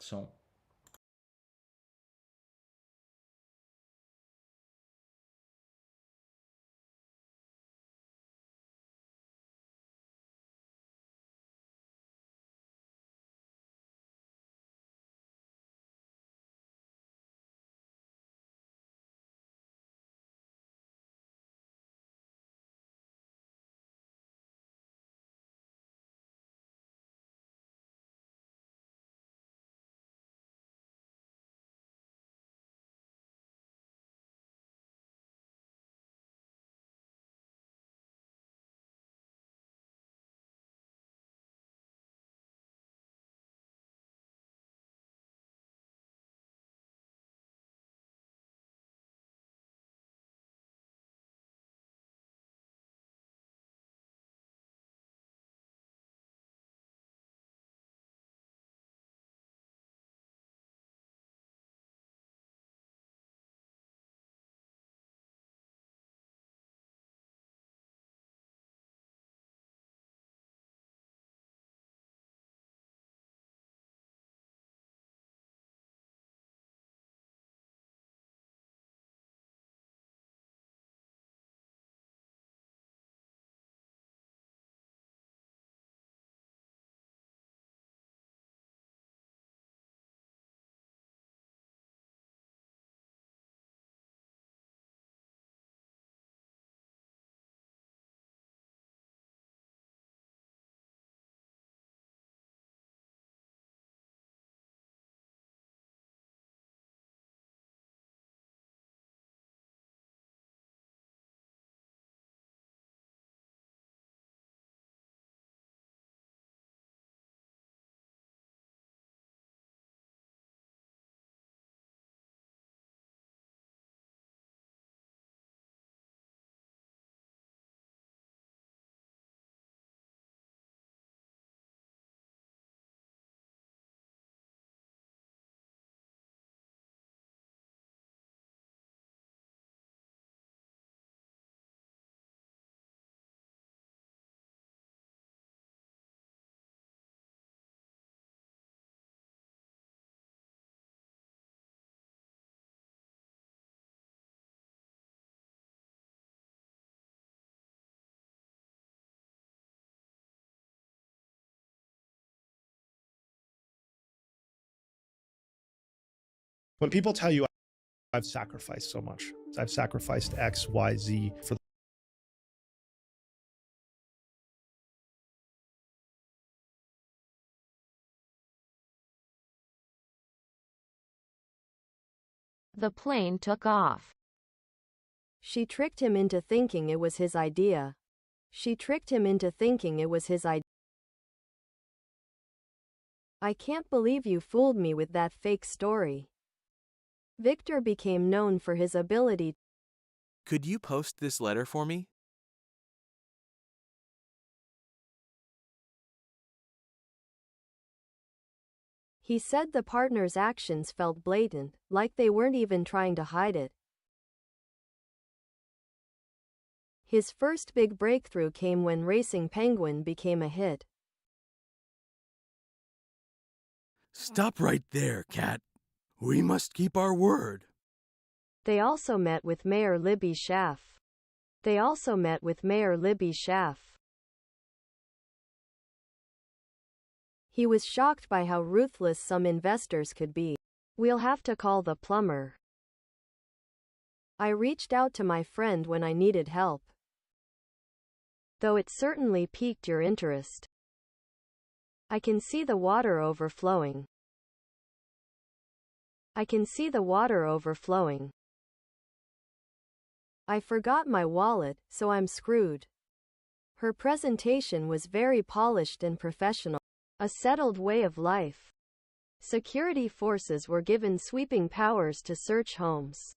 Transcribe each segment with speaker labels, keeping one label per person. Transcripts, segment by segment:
Speaker 1: som.
Speaker 2: When people tell you I've sacrificed so much, I've sacrificed X, Y, Z for
Speaker 3: The plane took off.
Speaker 4: She tricked him into thinking it was his idea. She tricked him into thinking it was his idea. I can't believe you fooled me with that fake story. Victor became known for his ability.
Speaker 5: Could you post this letter for me?
Speaker 4: He said the partner's actions felt blatant, like they weren't even trying to hide it. His first big breakthrough came when Racing Penguin became a hit.
Speaker 5: Stop right there, Kat. We must keep our word.
Speaker 4: They also met with Mayor Libby Schaff. They also met with Mayor Libby Schaff. He was shocked by how ruthless some investors could be. We'll have to call the plumber. I reached out to my friend when I needed help. Though it certainly piqued your interest. I can see the water overflowing. I can see the water overflowing. I forgot my wallet, so I'm screwed. Her presentation was very polished and professional. A settled way of life. Security forces were given sweeping powers to search homes.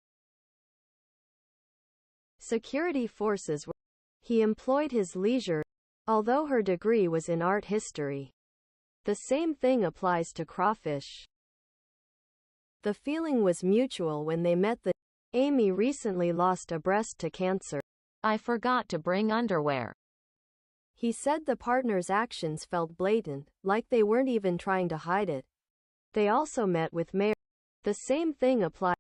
Speaker 4: Security forces were. He employed his leisure, although her degree was in art history. The same thing applies to crawfish. The feeling was mutual when they met. Amy recently lost a breast to cancer.
Speaker 3: I forgot to bring underwear.
Speaker 4: He said the partner's actions felt blatant, like they weren't even trying to hide it. They also met with Mary. The same thing applied.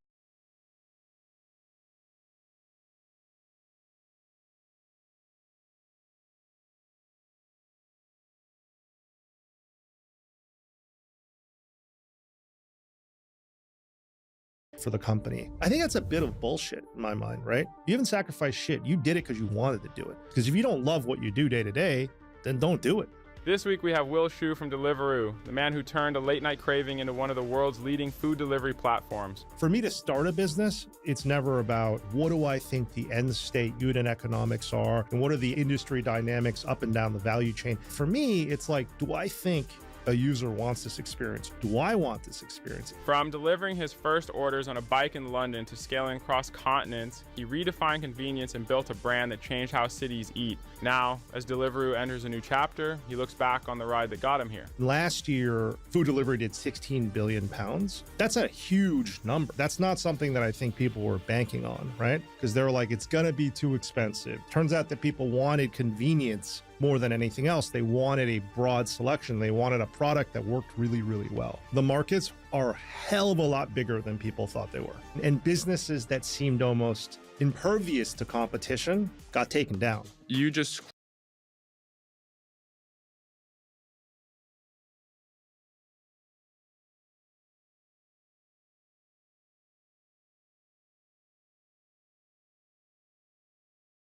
Speaker 2: For the company. I think that's a bit of bullshit in my mind, right? You haven't sacrificed shit. You did it because you wanted to do it. Because if you don't love what you do day to day, then don't do it.
Speaker 1: This week we have Will Shu from Deliveroo, the man who turned a late-night craving into one of the world's leading food delivery platforms.
Speaker 2: For me to start a business, it's never about what do I think the end state unit economics are and what are the industry dynamics up and down the value chain. For me, it's like, do I think a user wants this experience? Do I want this experience?
Speaker 1: From delivering his first orders on a bike in London to scaling across continents, he redefined convenience and built a brand that changed how cities eat. Now, as Deliveroo enters a new chapter, he looks back on the ride that got him here.
Speaker 2: Last year, food delivery did 16 billion pounds. That's a huge number. That's not something that I think people were banking on, right? Because they were like, it's gonna be too expensive. Turns out that people wanted convenience more than anything else. They wanted a broad selection. They wanted a product that worked really, really well. The markets are a hell of a lot bigger than people thought they were. And businesses that seemed almost impervious to competition got taken down.
Speaker 1: You just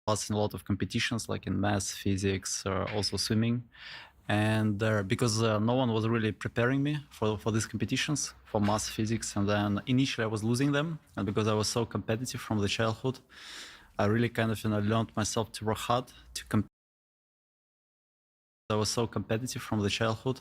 Speaker 6: Lost in a lot of competitions like in math, physics, also swimming. And because no one was really preparing me for these competitions, for math, physics, and then initially I was losing them. And because I was so competitive from the childhood, I really kind of learned myself to work hard, to compete. I was so competitive from the childhood.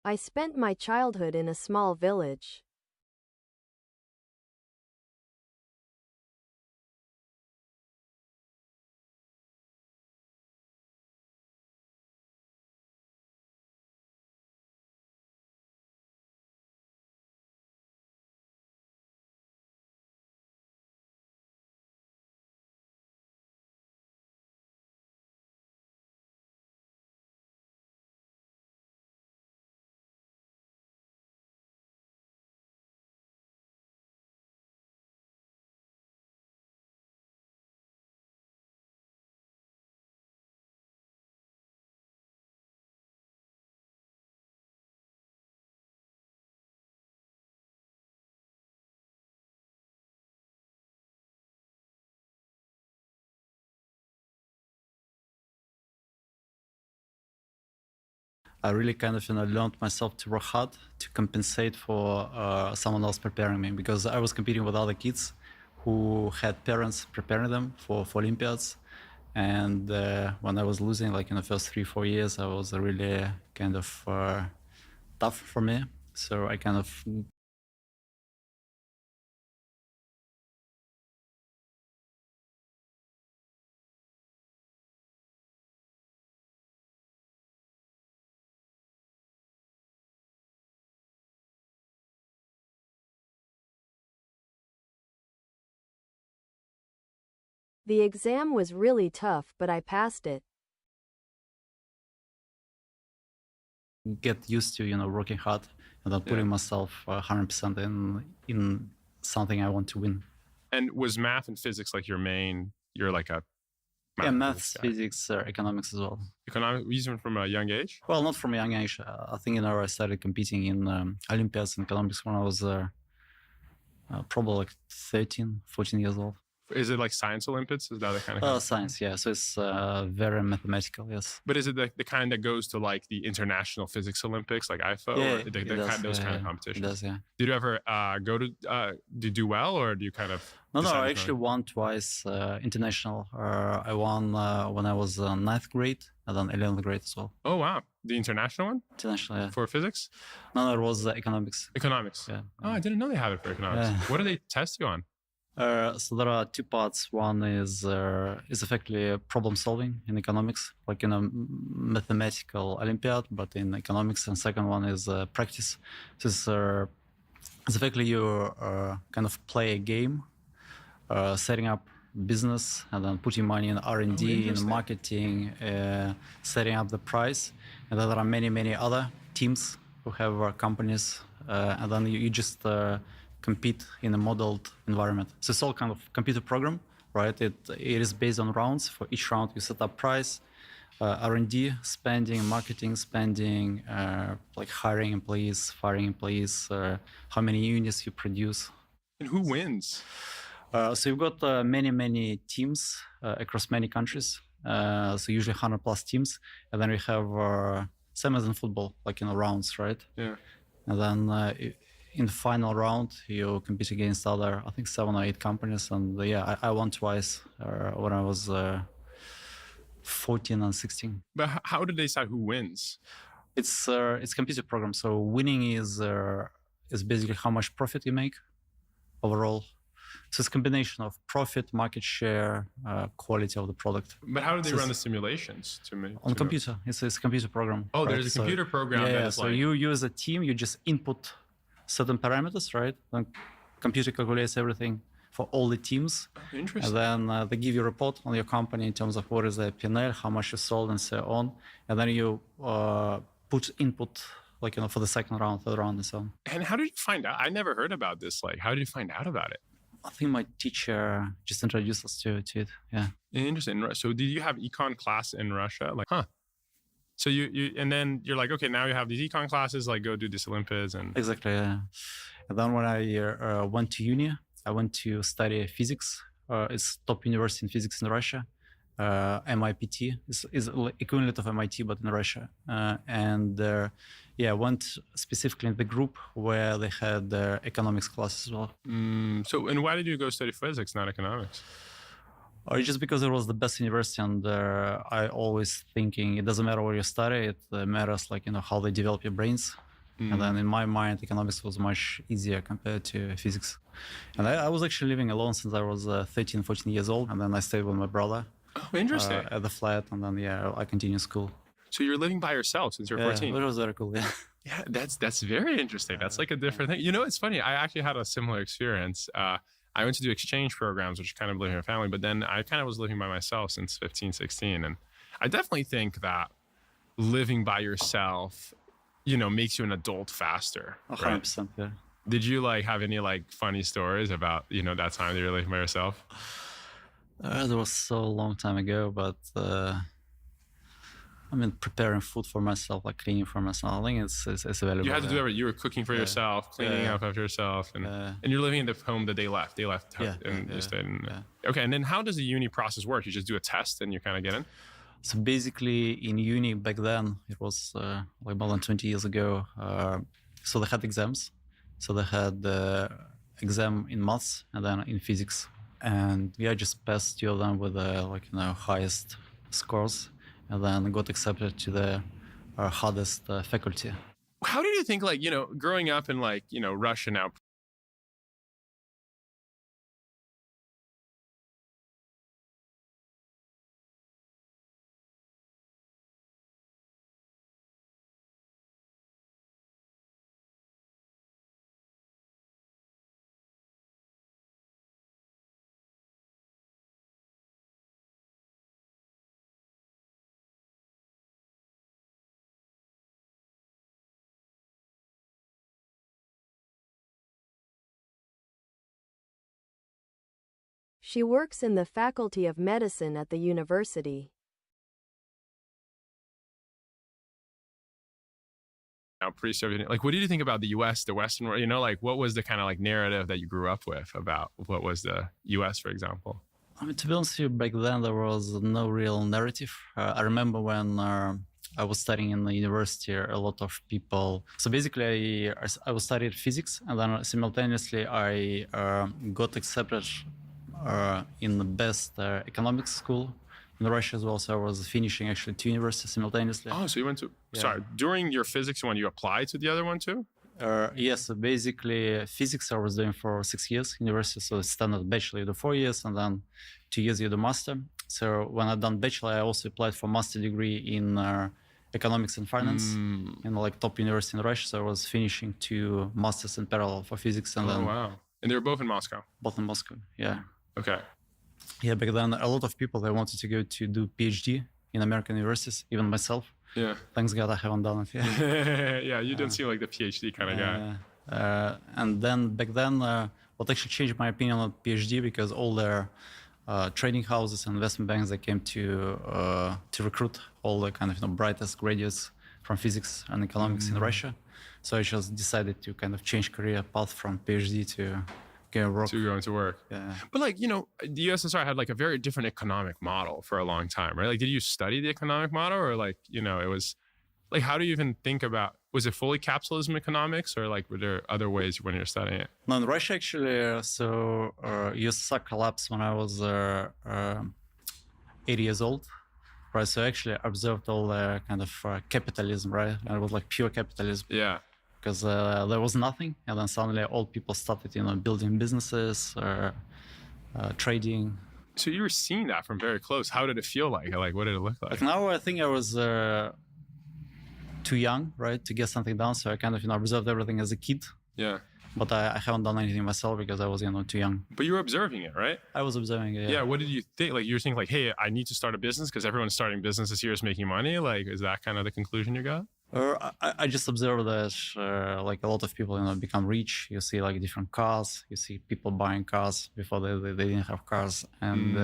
Speaker 4: I spent my childhood in a small village. I really kind of learned myself to work hard to compensate for someone else preparing me, because I was competing with other kids who had parents preparing them for Olympiads. And when I was losing, like in the first 3-4 years, I was really kind of tough for me. So I kind of The exam was really tough, but I passed it.
Speaker 6: get used to, working hard and then putting myself 100% in something I want to win.
Speaker 7: And was math and physics like you're like a
Speaker 6: Math, physics, economics as well.
Speaker 7: economic reason from a young age?
Speaker 6: Well, not from a young age. I think, I started competing in Olympiads and economics when I was probably like 13, 14 years old.
Speaker 7: Is it like science Olympics? Is that the kind of?
Speaker 6: Science, yeah. So it's very mathematical, yes.
Speaker 7: But is it the kind that goes to like the International Physics Olympics, like IFO,
Speaker 6: Yeah,
Speaker 7: or
Speaker 6: it
Speaker 7: kind,
Speaker 6: does,
Speaker 7: those kind of
Speaker 6: it
Speaker 7: competitions?
Speaker 6: does, yeah.
Speaker 7: Did you ever go to? Do you do well, or do you kind of?
Speaker 6: No,
Speaker 7: decide
Speaker 6: I
Speaker 7: to
Speaker 6: actually won twice international. I won when I was ninth grade and then 11th grade as well.
Speaker 7: Oh wow, the international one
Speaker 6: International, yeah.
Speaker 7: for physics,
Speaker 6: No, it was economics.
Speaker 7: economics.
Speaker 6: Yeah.
Speaker 7: Oh, I didn't know they have it for economics.
Speaker 6: Yeah.
Speaker 7: What do they test you on?
Speaker 6: So there are two parts. One is effectively problem solving in economics, like in a mathematical Olympiad, but in economics. And second one is practice. So it's effectively you kind of play a game, setting up business and then putting money in R&D, in marketing, setting up the price. And then there are many other teams who have companies, and then you just compete in a modeled environment. So it's all kind of computer program, right? It is based on rounds. For each round, you set up price, R&D spending, marketing spending, like hiring employees, firing employees, how many units you produce.
Speaker 7: And who wins?
Speaker 6: So you've got many teams across many countries. So usually 100 plus teams, and then we have same as in football, like rounds, right?
Speaker 7: Yeah.
Speaker 6: And then in the final round, you compete against other, I think 7 or 8 companies. And I won twice when I was 14 and 16.
Speaker 7: But how do they decide who wins?
Speaker 6: It's computer program. So winning is basically how much profit you make overall. So it's a combination of profit, market share, quality of the product.
Speaker 7: But how do they run the simulations to make?
Speaker 6: On computer. It's a computer program.
Speaker 7: Oh,
Speaker 6: right?
Speaker 7: there's a computer program that is
Speaker 6: so
Speaker 7: like...
Speaker 6: you as a team, you just input certain parameters, right? Then computer calculates everything for all the teams.
Speaker 7: Interesting.
Speaker 6: And then they give you a report on your company in terms of what is the P&L, how much you sold, and so on. And then you put input, like, for the second round, third round, and so on.
Speaker 7: And how did you find out? I never heard about this. Like, how did you find out about it?
Speaker 6: I think my teacher just introduced us to it. Yeah.
Speaker 7: Interesting. So did you have econ class in Russia? Like, So you and then you're like, okay, now you have these econ classes, like go do this Olympiads and...
Speaker 6: Exactly, yeah. And then when I went to uni, I went to study physics. It's top university in physics in Russia. MIPT is equivalent of MIT, but in Russia. I went specifically in the group where they had economics classes as well.
Speaker 7: And why did you go study physics, not economics?
Speaker 6: Just because it was the best university, and I always thinking it doesn't matter where you study, it matters how they develop your brains. And then in my mind, economics was much easier compared to physics. And I was actually living alone since I was 13, 14 years old. And then I stayed with my brother.
Speaker 7: Oh, interesting.
Speaker 6: At the flat, and then I continued school.
Speaker 7: So you're living by yourself since you're 14.
Speaker 6: It was very cool. Yeah.
Speaker 7: Yeah, that's very interesting. That's like a different thing. It's funny. I actually had a similar experience. I went to do exchange programs, which kind of living in a family, but then I kind of was living by myself since 15, 16. And I definitely think that living by yourself, makes you an adult faster.
Speaker 6: 100%. Yeah.
Speaker 7: Did you have any funny stories about, that time that you were living by yourself?
Speaker 6: That was so long time ago, but preparing food for myself, cleaning for myself, I think it's valuable.
Speaker 7: You had to do everything. You were cooking for yourself, cleaning up after yourself, and you're living in the home that they left. They left and stayed in. Okay, and then how does the uni process work? You just do a test and you kind of get in?
Speaker 6: So basically in uni back then, it was more than 20 years ago, so they had exams. So they had exam in maths and then in physics. And I just passed 2 of them with highest scores, and then got accepted to the hardest faculty.
Speaker 7: How did you think, growing up in Russia now,
Speaker 4: She works in the Faculty of Medicine at the university.
Speaker 7: pre-Soviet. Like, what did you think about the U.S., the Western world? You know, like, what was the kind of like narrative that you grew up with about what was the U.S., for example?
Speaker 6: I mean, to be honest with you, back then there was no real narrative. I remember when I was studying in the university, a lot of people. So basically, I was studying physics, and then simultaneously I got accepted in the best economics school in Russia as well. So I was finishing actually 2 universities simultaneously.
Speaker 7: Oh, so you went to
Speaker 6: Yeah.
Speaker 7: sorry, during your physics one, you applied to the other one too?
Speaker 6: Yes, so basically physics I was doing for 6 years university. So it's standard bachelor, you do 4 years, and then 2 years you do master. So when I done bachelor, I also applied for master degree in economics and finance in like top university in Russia. So I was finishing 2 masters in parallel for physics, and
Speaker 7: Oh
Speaker 6: then
Speaker 7: wow! And they were both in Moscow.
Speaker 6: both in Moscow. Yeah.
Speaker 7: Okay.
Speaker 6: Yeah, back then a lot of people they wanted to go to do PhD in American universities, even myself.
Speaker 7: Yeah.
Speaker 6: Thanks God I haven't done it. Yeah.
Speaker 7: Yeah, you don't seem like the PhD kind of guy.
Speaker 6: And then back then, what actually changed my opinion on PhD because all their trading houses and investment banks they came to recruit all the kind of brightest graduates from physics and economics in Russia. So I just decided to kind of change career path from PhD to go work.
Speaker 7: To go into work.
Speaker 6: Yeah.
Speaker 7: But like, you know, the USSR had like a very different economic model for a long time, right? Like, did you study the economic model or like, you know, it was like, how do you even think about, was it fully capitalism economics or like, were there other ways when you're studying it?
Speaker 6: No, in Russia actually, so USSR collapsed when I was 8 years old, right? So I actually observed all the kind of capitalism, right? And it was like pure capitalism.
Speaker 7: Yeah.
Speaker 6: Because there was nothing, and then suddenly all people started, building businesses, trading.
Speaker 7: So you were seeing that from very close. How did it feel like? Like, what did it look like?
Speaker 6: Like now, I think I was too young, right, to get something done. So I kind of, observed everything as a kid.
Speaker 7: Yeah.
Speaker 6: But I haven't done anything myself because I was, too young.
Speaker 7: But you were observing it, right?
Speaker 6: I was observing it.
Speaker 7: Yeah. What did you think? Like, you were thinking like, hey, I need to start a business because everyone's starting businesses here is making money. Like, is that kind of the conclusion you got?
Speaker 6: Or I just observed that like a lot of people, become rich. You see like different cars. You see people buying cars before they didn't have cars. And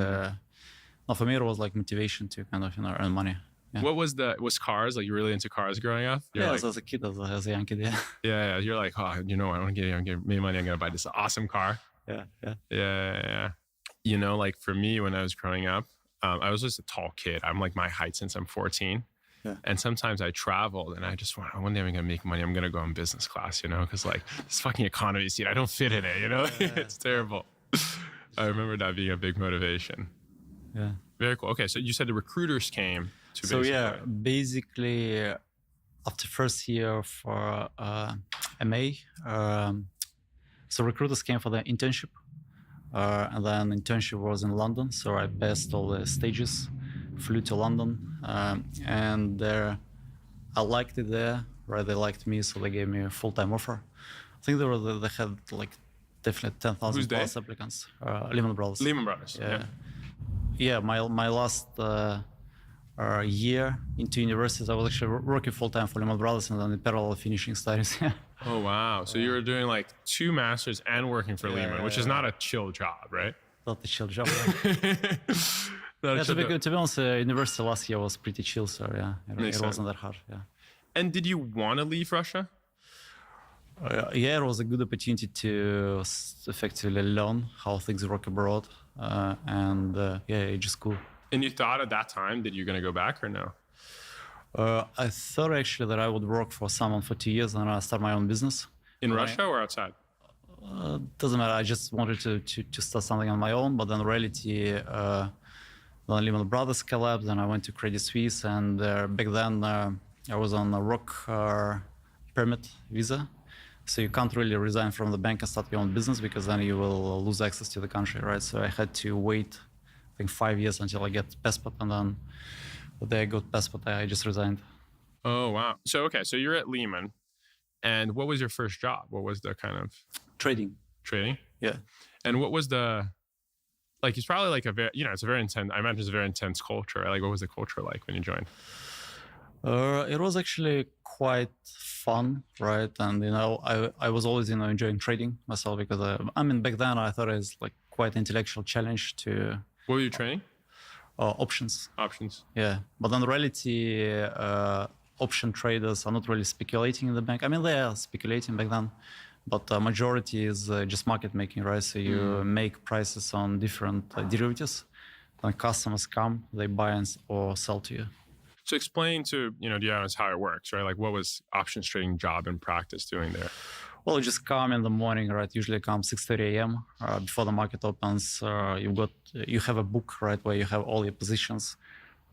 Speaker 6: for me, it was like motivation to kind of, earn money. Yeah.
Speaker 7: What was cars? Like, you were really into cars growing up? You're like,
Speaker 6: as a kid, as a young kid, yeah.
Speaker 7: Yeah. You're like, oh, I want to get me money. I'm going to buy this awesome car.
Speaker 6: Yeah.
Speaker 7: Like for me, when I was growing up, I was just a tall kid. I'm like my height since I'm 14. Yeah. And sometimes I traveled and I just want, one day I'm going to make money. I'm going to go in business class, because like this fucking economy seat, I don't fit in it, It's terrible. I remember that being a big motivation.
Speaker 6: Yeah.
Speaker 7: Very cool. Okay. So you said the recruiters came to
Speaker 6: basically after first year for MA, so recruiters came for the internship. And then internship was in London. So I passed all the stages, flew to London, and I liked it there, right? They liked me, so they gave me a full-time offer. I think they had like definitely 10,000 plus applicants. Lehman Brothers.
Speaker 7: Lehman Brothers.
Speaker 6: Yeah. My last year into universities, I was actually working full-time for Lehman Brothers and then in parallel finishing studies.
Speaker 7: Oh, wow. So you were doing like 2 masters and working for Lehman, which is not a chill job, right?
Speaker 6: Not a chill job. To be honest, university last year was pretty chill, so it wasn't that hard. Yeah.
Speaker 7: And did you want to leave Russia?
Speaker 6: It was a good opportunity to effectively learn how things work abroad, it's just cool.
Speaker 7: And you thought at that time that you're going to go back or no?
Speaker 6: I thought actually that I would work for someone for 2 years and I start my own business.
Speaker 7: In Russia or outside?
Speaker 6: Doesn't matter. I just wanted to start something on my own, but then in reality, then Lehman Brothers collapsed, and I went to Credit Suisse, and back then I was on a work permit visa, so you can't really resign from the bank and start your own business because then you will lose access to the country, right? So I had to wait, I think 5 years until I get passport, and then the day I got passport, I just resigned.
Speaker 7: Oh wow! So you're at Lehman, and what was your first job? What was the kind of
Speaker 6: trading?
Speaker 7: Yeah. And what was the it's probably like a very, it's a very intense, I imagine it's a very intense culture. Like, what was the culture like when you joined?
Speaker 6: It was actually quite fun, right? And, I was always, enjoying trading myself because, back then I thought it was like quite intellectual challenge to...
Speaker 7: What were you trading?
Speaker 6: Options.
Speaker 7: Options.
Speaker 6: Yeah. But in reality, option traders are not really speculating in the bank. I mean, they are speculating back then, but majority is just market making, right? So you make prices on different derivatives. When customers come, they buy or sell to you.
Speaker 7: So explain to the audience how it works, right? Like, what was options trading job in practice doing there?
Speaker 6: Well, you just come in the morning, right? Usually come 6:30 a.m. Before the market opens. You have a book, right, where you have all your positions.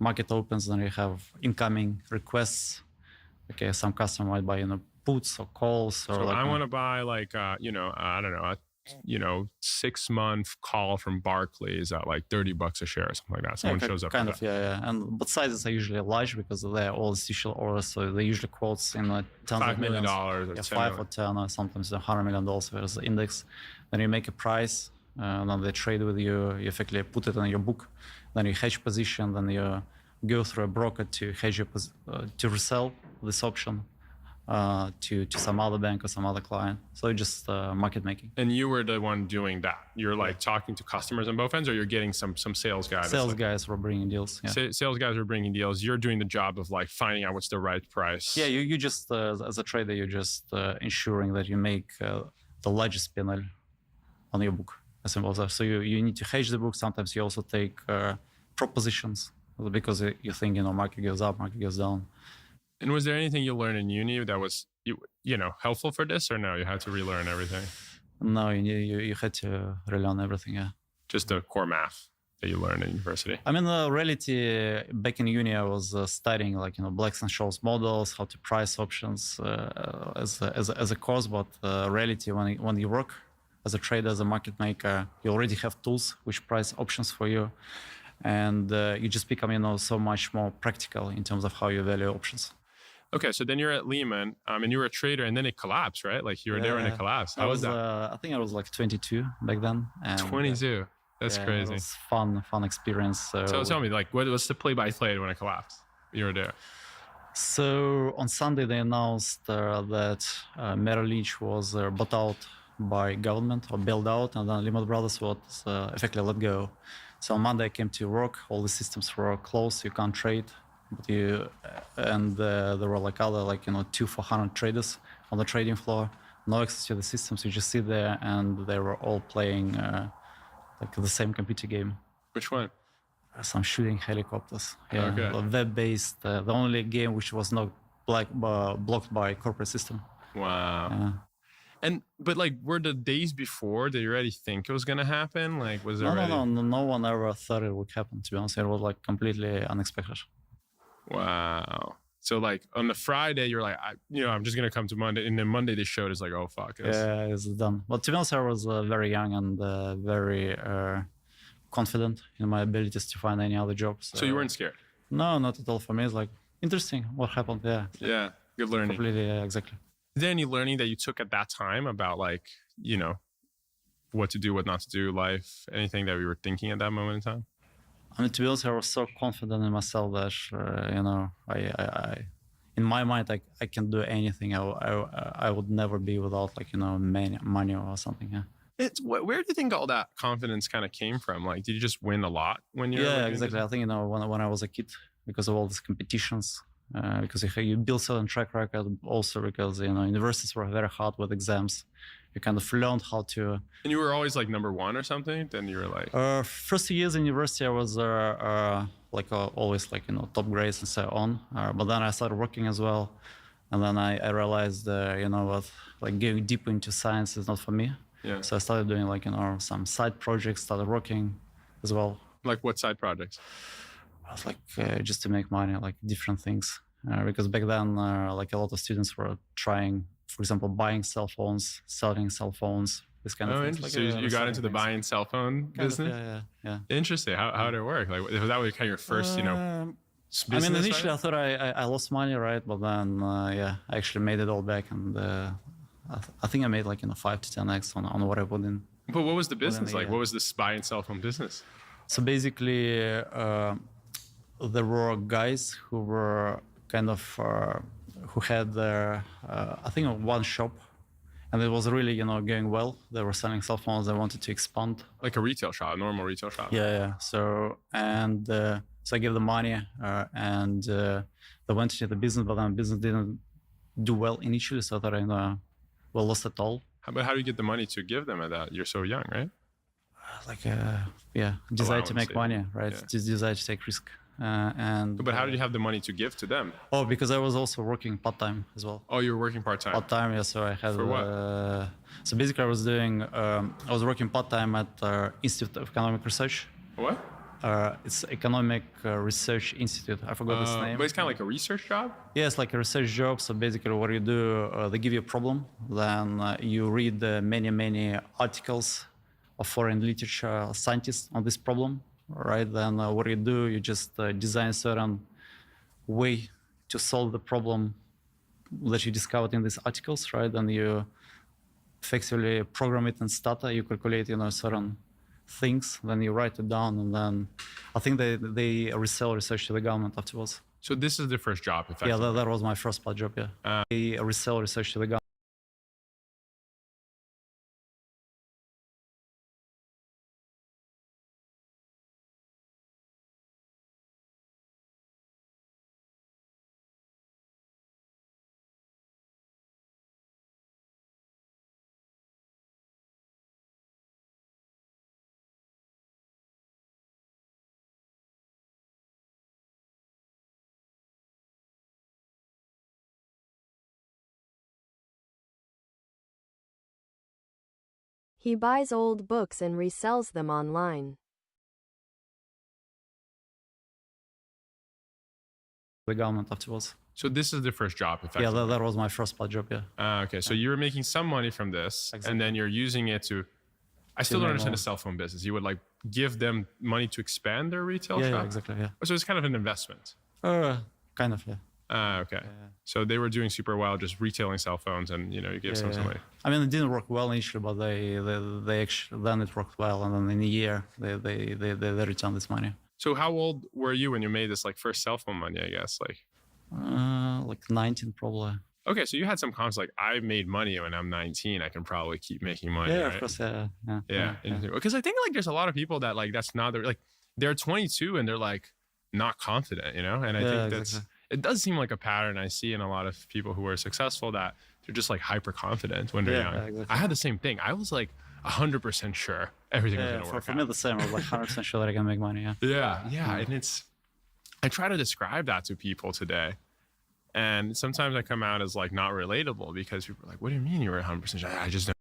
Speaker 6: Market opens, then you have incoming requests. Okay, some customer might buy puts or calls. Or
Speaker 7: So
Speaker 6: like
Speaker 7: I want to buy like I don't know, a 6-month call from Barclays at like $30 a share or something like that. Someone shows up.
Speaker 6: Kind of, yeah. And but sizes are usually large because they're all institutional orders, so they usually quotes in tons
Speaker 7: $5
Speaker 6: of
Speaker 7: million
Speaker 6: millions.
Speaker 7: or
Speaker 6: Yeah,
Speaker 7: 10
Speaker 6: 5
Speaker 7: million.
Speaker 6: or 10, or sometimes $100 million as the index. Then you make a price, and then they trade with you. You effectively put it on your book. Then you hedge position. Then you go through a broker to hedge to resell this option to some other bank or some other client. So it's just market making.
Speaker 7: And you were the one doing that. You're like talking to customers on both ends, or you're getting some sales guys.
Speaker 6: Sales guys were bringing deals. Yeah.
Speaker 7: Sales guys are bringing deals. You're doing the job of like finding out what's the right price.
Speaker 6: Yeah, you just as a trader, you're just ensuring that you make the largest P&L on your book. As simple as that. So you need to hedge the book. Sometimes you also take prop positions because you think market goes up, market goes down.
Speaker 7: And was there anything you learned in uni that was helpful for this, or no? You had to relearn everything.
Speaker 6: No, you had to relearn everything. Yeah.
Speaker 7: Just the core math that you learned in university.
Speaker 6: I mean, reality back in uni, I was studying like Blackstone-Scholes models, how to price options as a course. But reality, when you work as a trader, as a market maker, you already have tools which price options for you, and you just become so much more practical in terms of how you value options.
Speaker 7: Okay, so then you're at Lehman, and you were a trader, and then it collapsed, right? Like you were there when it collapsed. How was that?
Speaker 6: I think I was like 22 back then. And,
Speaker 7: 22. That's crazy.
Speaker 6: It was fun experience.
Speaker 7: So tell me, like, what's the play-by-play when it collapsed? You were there.
Speaker 6: So on Sunday they announced that Merrill Lynch was bought out by government or bailed out, and then Lehman Brothers was effectively let go. So on Monday I came to work. All the systems were closed. You can't trade. And there were like other 200-400 traders on the trading floor, no access to the systems. You just sit there, and they were all playing the same computer game.
Speaker 7: Which one?
Speaker 6: Some shooting helicopters. Yeah,
Speaker 7: Okay.
Speaker 6: web-based. The only game which was not blocked by corporate system.
Speaker 7: Wow. But like, were the days before, did you already think it was gonna happen? Like, was there
Speaker 6: No one ever thought it would happen. To be honest, it was like completely unexpected.
Speaker 7: Wow. So like on the Friday, you're like, I'm just gonna come to Monday, and then Monday they showed, it's like, oh fuck.
Speaker 6: Yeah, it's done. But to be honest, I was very young and very confident in my abilities to find any other jobs.
Speaker 7: So you weren't scared?
Speaker 6: No, not at all. For me, it's like interesting what happened. Yeah.
Speaker 7: Yeah, good learning.
Speaker 6: Completely, exactly.
Speaker 7: Is there any learning that you took at that time about like, what to do, what not to do, life, anything that we were thinking at that moment in time?
Speaker 6: I mean, to be honest, I was so confident in myself that, I in my mind, I can do anything. I would never be without money or something. Yeah.
Speaker 7: Where do you think all that confidence kind of came from? Like, did you just win a lot when you were?
Speaker 6: Yeah, exactly. I think, when I was a kid, because of all these competitions, because you build certain track record, also because, universities were very hard with exams. You kind of learned how to.
Speaker 7: And you were always like number one or something? Then you were like.
Speaker 6: First 2 years in university, I was always top grades and so on. But then I started working as well, and then I realized, going deep into science is not for me.
Speaker 7: Yeah.
Speaker 6: So I started doing some side projects, started working as well.
Speaker 7: Like what side projects?
Speaker 6: I was just to make money, different things. Because back then, a lot of students were trying, for example, buying cell phones, selling cell phones, this kind of things.
Speaker 7: Interesting. So you got into the buying cell phone business?
Speaker 6: Yeah.
Speaker 7: Interesting. How did it work? Like, was that kind of your first, business?
Speaker 6: I mean, initially I thought I lost money, right? But then, I actually made it all back, and I think I made 5 to 10x on what I put in.
Speaker 7: But what was the business like? What was this buy and cell phone business?
Speaker 6: So basically, there were guys who were who had their, I think, one shop, and it was really, going well. They were selling cell phones. They wanted to expand.
Speaker 7: Like a retail shop, a normal retail shop.
Speaker 6: Yeah. So I gave them money, and they went into the business, but then business didn't do well initially, so that we lost it all.
Speaker 7: But how do you get the money to give them at that? You're so young, right?
Speaker 6: Desire to make
Speaker 7: Allowance,
Speaker 6: money, right?
Speaker 7: yeah.
Speaker 6: Just desire to take risk.
Speaker 7: But how did you have the money to give to them?
Speaker 6: Oh, because I was also working part-time as well.
Speaker 7: Oh, you were working part-time.
Speaker 6: Part-time, yeah. So I had.
Speaker 7: For what?
Speaker 6: So basically, I was working part-time at Institute of Economic Research.
Speaker 7: What?
Speaker 6: It's Economic Research Institute. I forgot its name.
Speaker 7: But it's kind of like a research job?
Speaker 6: Yeah, it's like a research job. So basically what you do, they give you a problem, then you read many articles of foreign literature scientists on this problem, right? Then what you do, you just design a certain way to solve the problem that you discovered in these articles, right? Then you effectively program it in Stata, you calculate, certain things, then you write it down, and then I think they resell research to the government afterwards.
Speaker 7: So this is the first job, effectively?
Speaker 6: Yeah, that was my first part job, yeah. They resell research to the government.
Speaker 4: He buys old books and resells them online.
Speaker 6: The government afterwards.
Speaker 7: So this is the first job, effectively?
Speaker 6: Yeah, that was my first part job, yeah.
Speaker 7: Okay, so you were making some money from this,
Speaker 6: Exactly.
Speaker 7: and then you're using it to... I still don't understand the cell phone business. You would like give them money to expand their retail shop?
Speaker 6: Yeah, exactly, yeah.
Speaker 7: So it's kind of an investment?
Speaker 6: Kind of, yeah.
Speaker 7: Okay. So they were doing super well, just retailing cell phones, and you give some money.
Speaker 6: I mean, it didn't work well initially, but they actually, then it worked well, and then in a year they returned this money.
Speaker 7: So how old were you when you made this first cell phone money? I guess
Speaker 6: like 19 probably.
Speaker 7: Okay, so you had some comments like, I made money when I'm 19. I can probably keep making money.
Speaker 6: Yeah,
Speaker 7: right?
Speaker 6: of course.
Speaker 7: Yeah. Because I think there's a lot of people that that's not their they're 22 and they're not confident, and I think that's it does seem like a pattern I see in a lot of people who are successful, that they're just hyper confident when they're young.
Speaker 6: Exactly.
Speaker 7: I had the same thing. I was 100% sure everything was gonna work
Speaker 6: for
Speaker 7: out.
Speaker 6: me the same. I was 100% sure that I can make money.
Speaker 7: Yeah. And I try to describe that to people today, and sometimes I come out as not relatable, because people are like, what do you mean you were 100% sure? I just don't.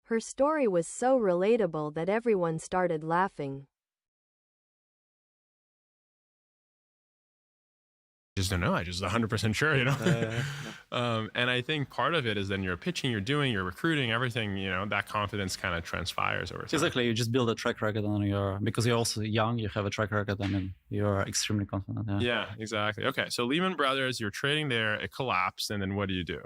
Speaker 4: Her story was so relatable that everyone started laughing.
Speaker 7: Just don't know. I just 100% sure, and I think part of it is then you're pitching, you're doing, you're recruiting, everything, that confidence kind of transpires over time.
Speaker 6: Exactly. You just build a track record, and because you're also young, you have a track record. I mean, you're extremely confident.
Speaker 7: Yeah, exactly. Okay, so Lehman Brothers, you're trading there, it collapsed, and then what do you do?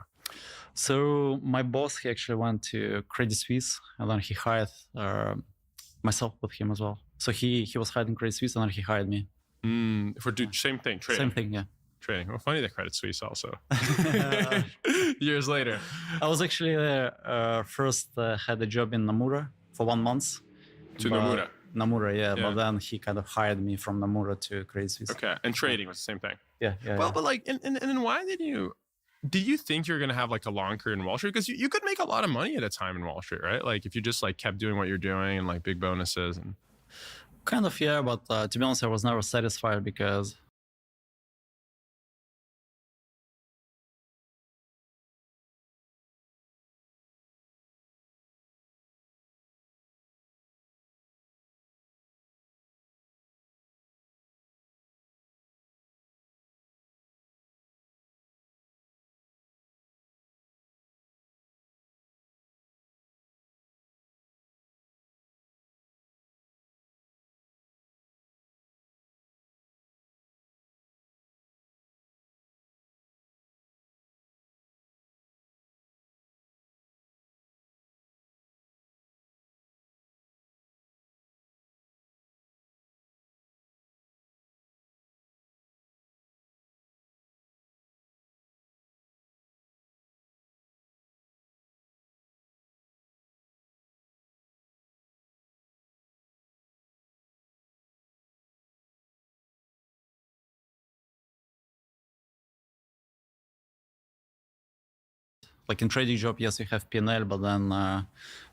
Speaker 6: So my boss, he actually went to Credit Suisse, and then he hired myself with him as well. So he was hired in Credit Suisse, and then he hired me.
Speaker 7: Same thing, trading.
Speaker 6: Same thing, yeah.
Speaker 7: Trading. Well, funny that Credit Suisse also. Years later.
Speaker 6: I was actually first had a job in Nomura for 1 month.
Speaker 7: Nomura?
Speaker 6: Nomura, yeah. But then he kind of hired me from Nomura to Credit Suisse.
Speaker 7: Okay, and trading was the same thing.
Speaker 6: Yeah.
Speaker 7: Well, but and then why do you think you're going to have a long career in Wall Street? Because you could make a lot of money at a time in Wall Street, right? If you just kept doing what you're doing and big bonuses and...
Speaker 6: Kind of, yeah. But to be honest, I was never satisfied, because like in trading job, yes, you have P&L, but then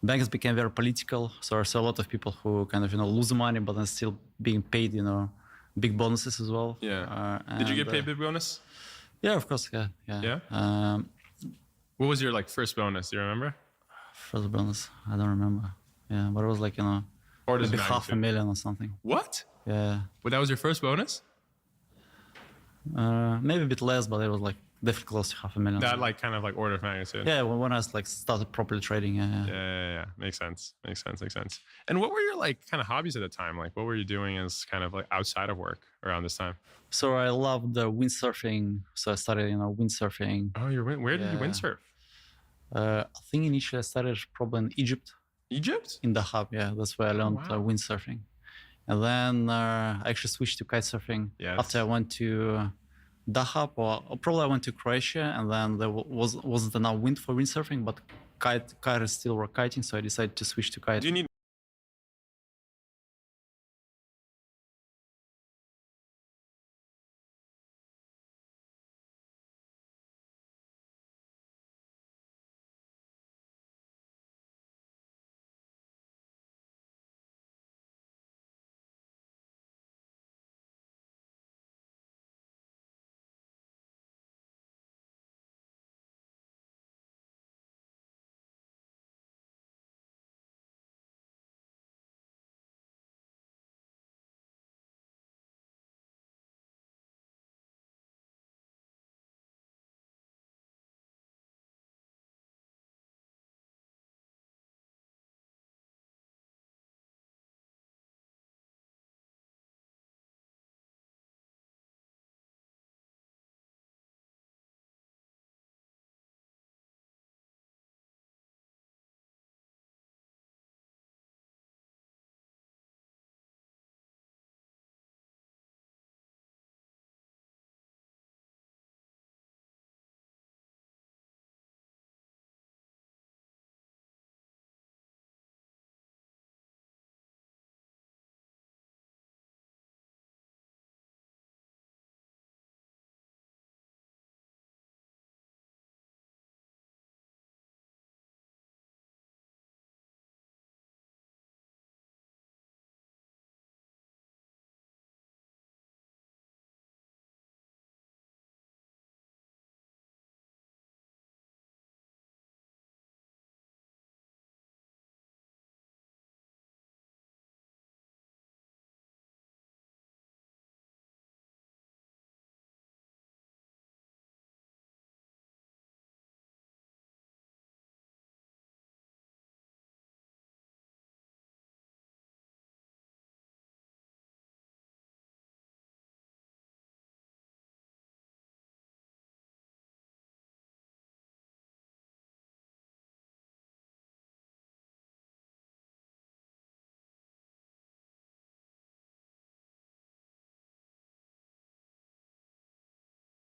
Speaker 6: banks became very political. So there's a lot of people who kind of lose money, but then still being paid big bonuses as well.
Speaker 7: Yeah. Did you get paid big bonus?
Speaker 6: Yeah, of course. Yeah.
Speaker 7: Yeah? What was your like first bonus? Do you remember?
Speaker 6: First bonus, I don't remember. Yeah, but it was like
Speaker 7: Orders
Speaker 6: maybe
Speaker 7: of
Speaker 6: $500,000 or something.
Speaker 7: What?
Speaker 6: Yeah.
Speaker 7: But that was your first bonus?
Speaker 6: Maybe a bit less, but it was like definitely close to $500,000.
Speaker 7: That like kind of like order of magnitude.
Speaker 6: Yeah, when I like started properly trading.
Speaker 7: Yeah. Makes sense. And what were your like kind of hobbies at the time? Like what were you doing as kind of like outside of work around this time?
Speaker 6: So I loved windsurfing. So I started, windsurfing.
Speaker 7: Oh, where did you windsurf?
Speaker 6: I think initially I started probably in Egypt.
Speaker 7: Egypt?
Speaker 6: In Dahab, yeah. That's where I learned windsurfing. And then I actually switched to kitesurfing after I went to Dahab, or probably I went to Croatia, and then there wasn't enough wind for windsurfing, but kiters still were kiting, so I decided to switch to kite.
Speaker 7: Do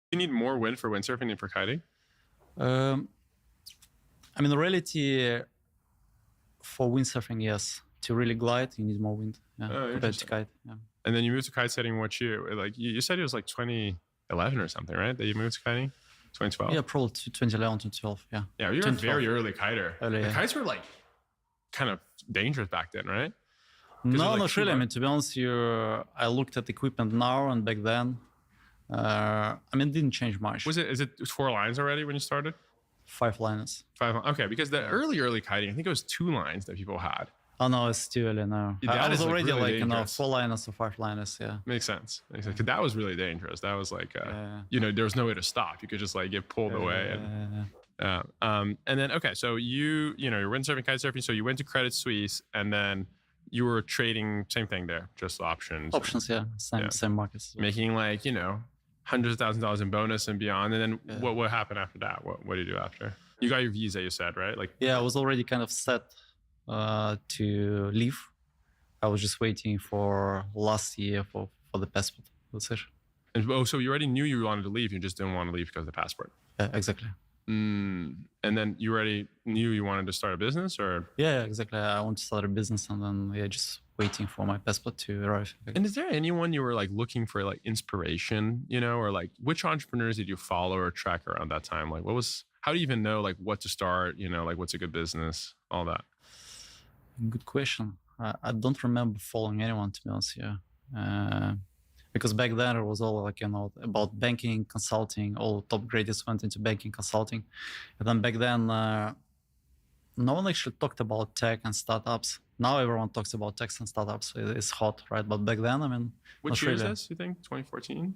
Speaker 7: you need more wind for windsurfing than for kiting?
Speaker 6: I mean, in reality, for windsurfing, yes. To really glide, you need more wind compared to kite. Yeah.
Speaker 7: And then you moved to kite setting what year? Like you said it was like 2011 or something, right? That you moved to kiting? 2012?
Speaker 6: Yeah, probably 2011, 2012, yeah.
Speaker 7: Yeah, you were a very early kiter.
Speaker 6: Early,
Speaker 7: kites were like kind of dangerous back then, right?
Speaker 6: No, not really. I mean, to be honest, I looked at equipment now and back then. I mean, it didn't change much.
Speaker 7: Is it 4 lines already when you started?
Speaker 6: 5 lines.
Speaker 7: 5, okay, because the early kiting, I think it was 2 lines that people had.
Speaker 6: Oh no, it's too early now. I was already
Speaker 7: really
Speaker 6: 4 liners or 5 liners, yeah.
Speaker 7: Makes sense. Cause that was really dangerous. That was like, there was no way to stop. You could just like get pulled away. And then, okay, so you're windsurfing, kite surfing. So you went to Credit Suisse, and then you were trading, same thing there, just options.
Speaker 6: Options, yeah, same markets.
Speaker 7: Making like, hundreds of thousands of dollars in bonus and beyond. And then what happened after that? What did you do after? You got your visa, you said, right? Like,
Speaker 6: yeah, I was already kind of set to leave. I was just waiting for last year for the passport. That's it.
Speaker 7: And so you already knew you wanted to leave. You just didn't want to leave because of the passport.
Speaker 6: Yeah, exactly.
Speaker 7: And then you already knew you wanted to start a business, or?
Speaker 6: Yeah, exactly. I want to start a business, and then just waiting for my passport to arrive.
Speaker 7: And is there anyone you were like looking for like inspiration, or like which entrepreneurs did you follow or track around that time? Like how do you even know like what to start? You know, like what's a good business, all that.
Speaker 6: Good question. I don't remember following anyone, to be honest here. Because back then it was all like, about banking, consulting, all top grades went into banking, consulting. And then back then, no one actually talked about tech and startups. Now everyone talks about tech and startups. It's hot, right? But back then, I mean,
Speaker 7: Which year is this, you think? 2014?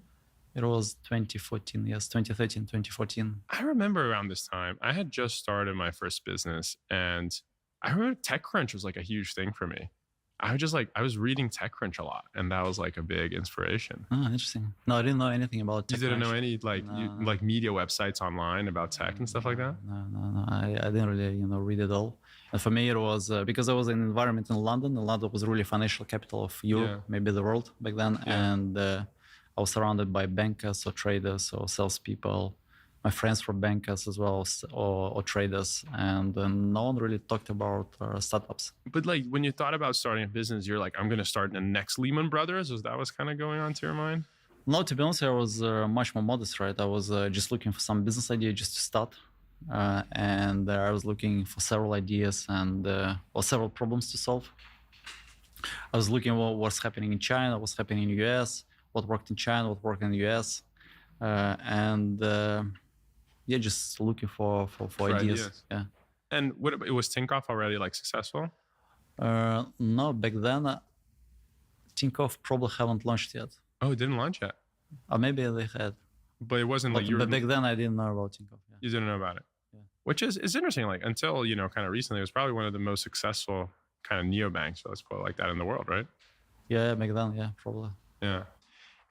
Speaker 6: It was 2014, yes, 2013, 2014.
Speaker 7: I remember around this time, I had just started my first business, and I remember TechCrunch was like a huge thing for me. I was reading TechCrunch a lot, and that was like a big inspiration.
Speaker 6: Oh, interesting. No, I didn't know anything about TechCrunch.
Speaker 7: You didn't know any like media websites online about tech and stuff like that?
Speaker 6: No. I didn't really, read it all. And for me, it was because I was in an environment in London. And London was really financial capital of Europe, maybe the world back then. Yeah. And I was surrounded by bankers or traders or salespeople. My friends were bankers as well, or traders, and no one really talked about startups.
Speaker 7: But like when you thought about starting a business, you're like, I'm going to start the next Lehman Brothers. Was that what's kind of going on to your mind?
Speaker 6: No, to be honest, I was much more modest, right? I was just looking for some business idea just to start. And I was looking for several ideas and or several problems to solve. I was looking at what's happening in China, what's happening in the US, what worked in China, what worked in the US. Just looking for ideas. Yeah.
Speaker 7: And was Tinkoff already like successful?
Speaker 6: No, back then, Tinkoff probably haven't launched yet.
Speaker 7: Oh, it didn't launch yet?
Speaker 6: Or maybe they had.
Speaker 7: But it wasn't like
Speaker 6: But back then, I didn't know about Tinkoff. Yeah.
Speaker 7: You didn't know about it? Yeah. Which is interesting. Like until, kind of recently, it was probably one of the most successful kind of neobanks, let's put it like that, in the world, right?
Speaker 6: Yeah, back then, yeah, probably.
Speaker 7: Yeah.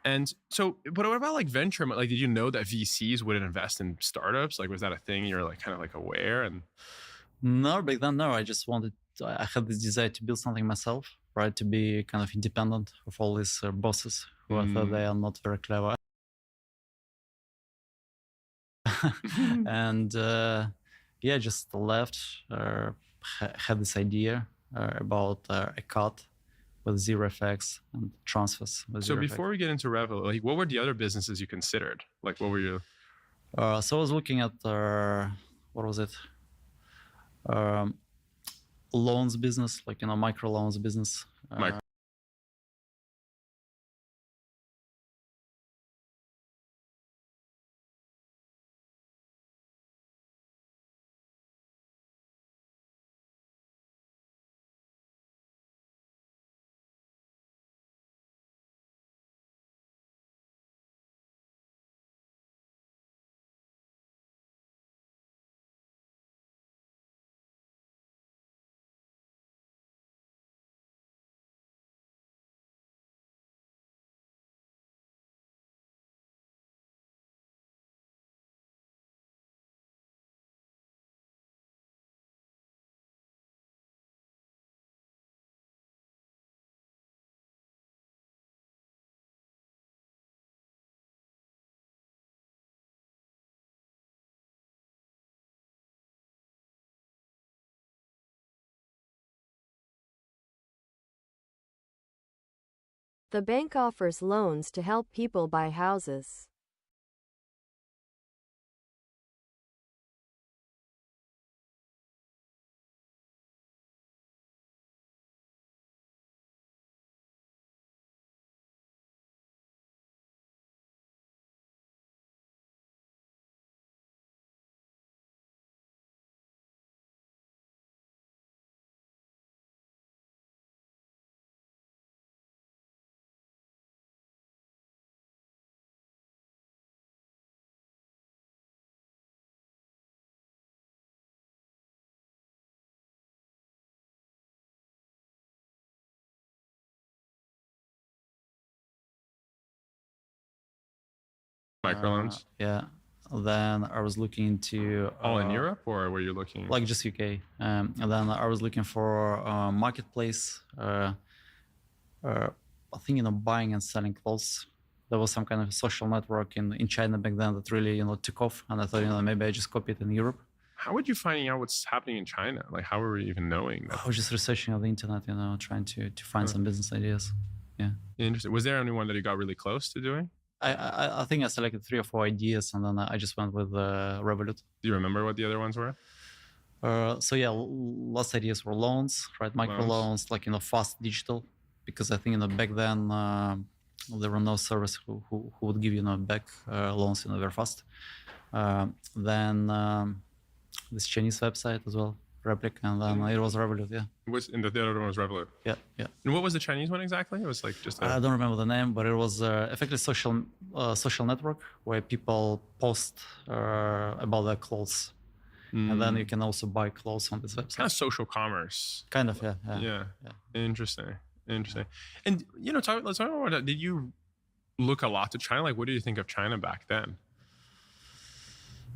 Speaker 7: And so, but what about like venture? Like, did you know that VCs would invest in startups? Like, was that a thing? You're like kind of like aware? And
Speaker 6: no, back then, no. I just I had this desire to build something myself, right? To be kind of independent of all these bosses who I thought they are not very clever. And just left, had this idea about a card with zero effects and transfers.
Speaker 7: So before we get into Revel, like what were the other businesses you considered? Like what were you?
Speaker 6: So I was looking at, what was it? Loans business, like, micro loans business.
Speaker 4: The bank offers loans to help people buy houses.
Speaker 7: Microloans?
Speaker 6: Yeah. Then I was looking into
Speaker 7: all in Europe, or were you looking
Speaker 6: like just UK? And then I was looking for a marketplace. I think buying and selling clothes. There was some kind of social network in China back then that really took off, and I thought maybe I just copy it in Europe.
Speaker 7: How would you finding out what's happening in China? Like how were you even knowing that?
Speaker 6: I was just researching on the internet, trying to find some business ideas. Yeah.
Speaker 7: Interesting. Was there anyone that you got really close to doing?
Speaker 6: I think I selected 3 or 4 ideas, and then I just went with Revolut.
Speaker 7: Do you remember what the other ones were?
Speaker 6: So yeah, last ideas were loans, right? Micro loans, like fast digital, because I think back then there were no service who would give back loans very fast. Then this Chinese website as well, Replic, and then it was Revolut. Yeah.
Speaker 7: And the other one was Revolut.
Speaker 6: Yeah.
Speaker 7: And what was the Chinese one exactly? It was like just.
Speaker 6: I don't remember the name, but it was effectively social network where people post about their clothes. And then you can also buy clothes on this website.
Speaker 7: Kind of social commerce.
Speaker 6: Kind of, yeah.
Speaker 7: Interesting. And let's talk about that. Did you look a lot to China? Like, what do you think of China back then?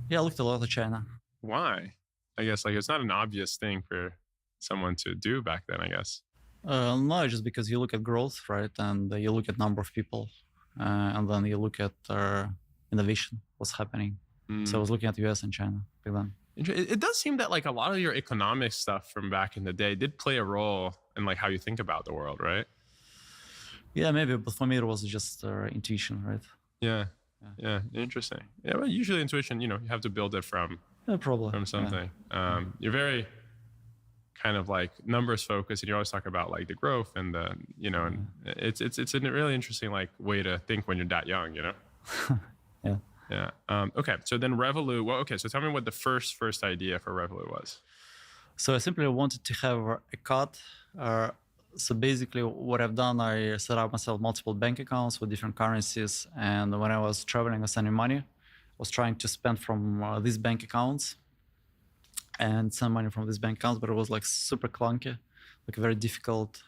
Speaker 6: Yeah, I looked a lot at China.
Speaker 7: Why? I guess like it's not an obvious thing for someone to do back then, I guess.
Speaker 6: No, just because you look at growth, right? And you look at number of people, and then you look at innovation, what's happening. So I was looking at US and China back then.
Speaker 7: It does seem that like a lot of your economic stuff from back in the day did play a role in like how you think about the world, right?
Speaker 6: Yeah, maybe, but for me it was just intuition, right?
Speaker 7: Yeah, interesting. Yeah, but usually intuition, you have to build it from something. Yeah. You're very kind of like numbers focused, and you always talk about like the growth and the and it's a really interesting like way to think when you're that young,
Speaker 6: Yeah.
Speaker 7: Okay. So then Revolut. Well, okay. So tell me what the first idea for Revolut was.
Speaker 6: So I simply wanted to have a card. So basically, what I've done, I set up myself multiple bank accounts with different currencies, and when I was traveling and sending money, I was trying to spend from these bank accounts and send money from these bank accounts, but it was like super clunky, like very difficult.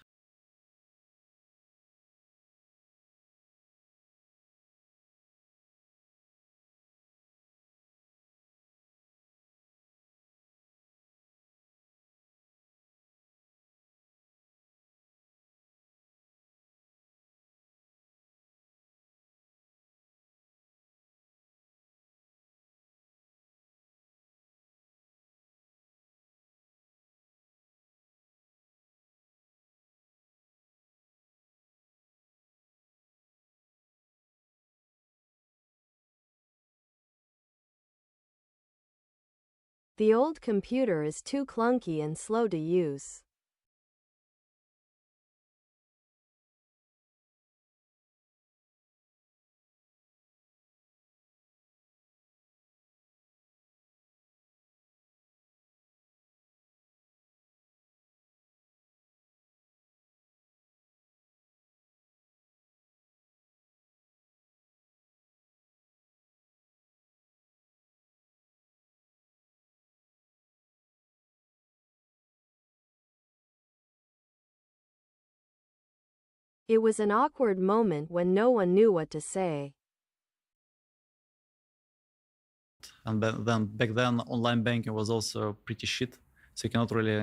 Speaker 4: The old computer is too clunky and slow to use. It was an awkward moment when no one knew what to say.
Speaker 6: And then back then, online banking was also pretty shit. So you cannot really,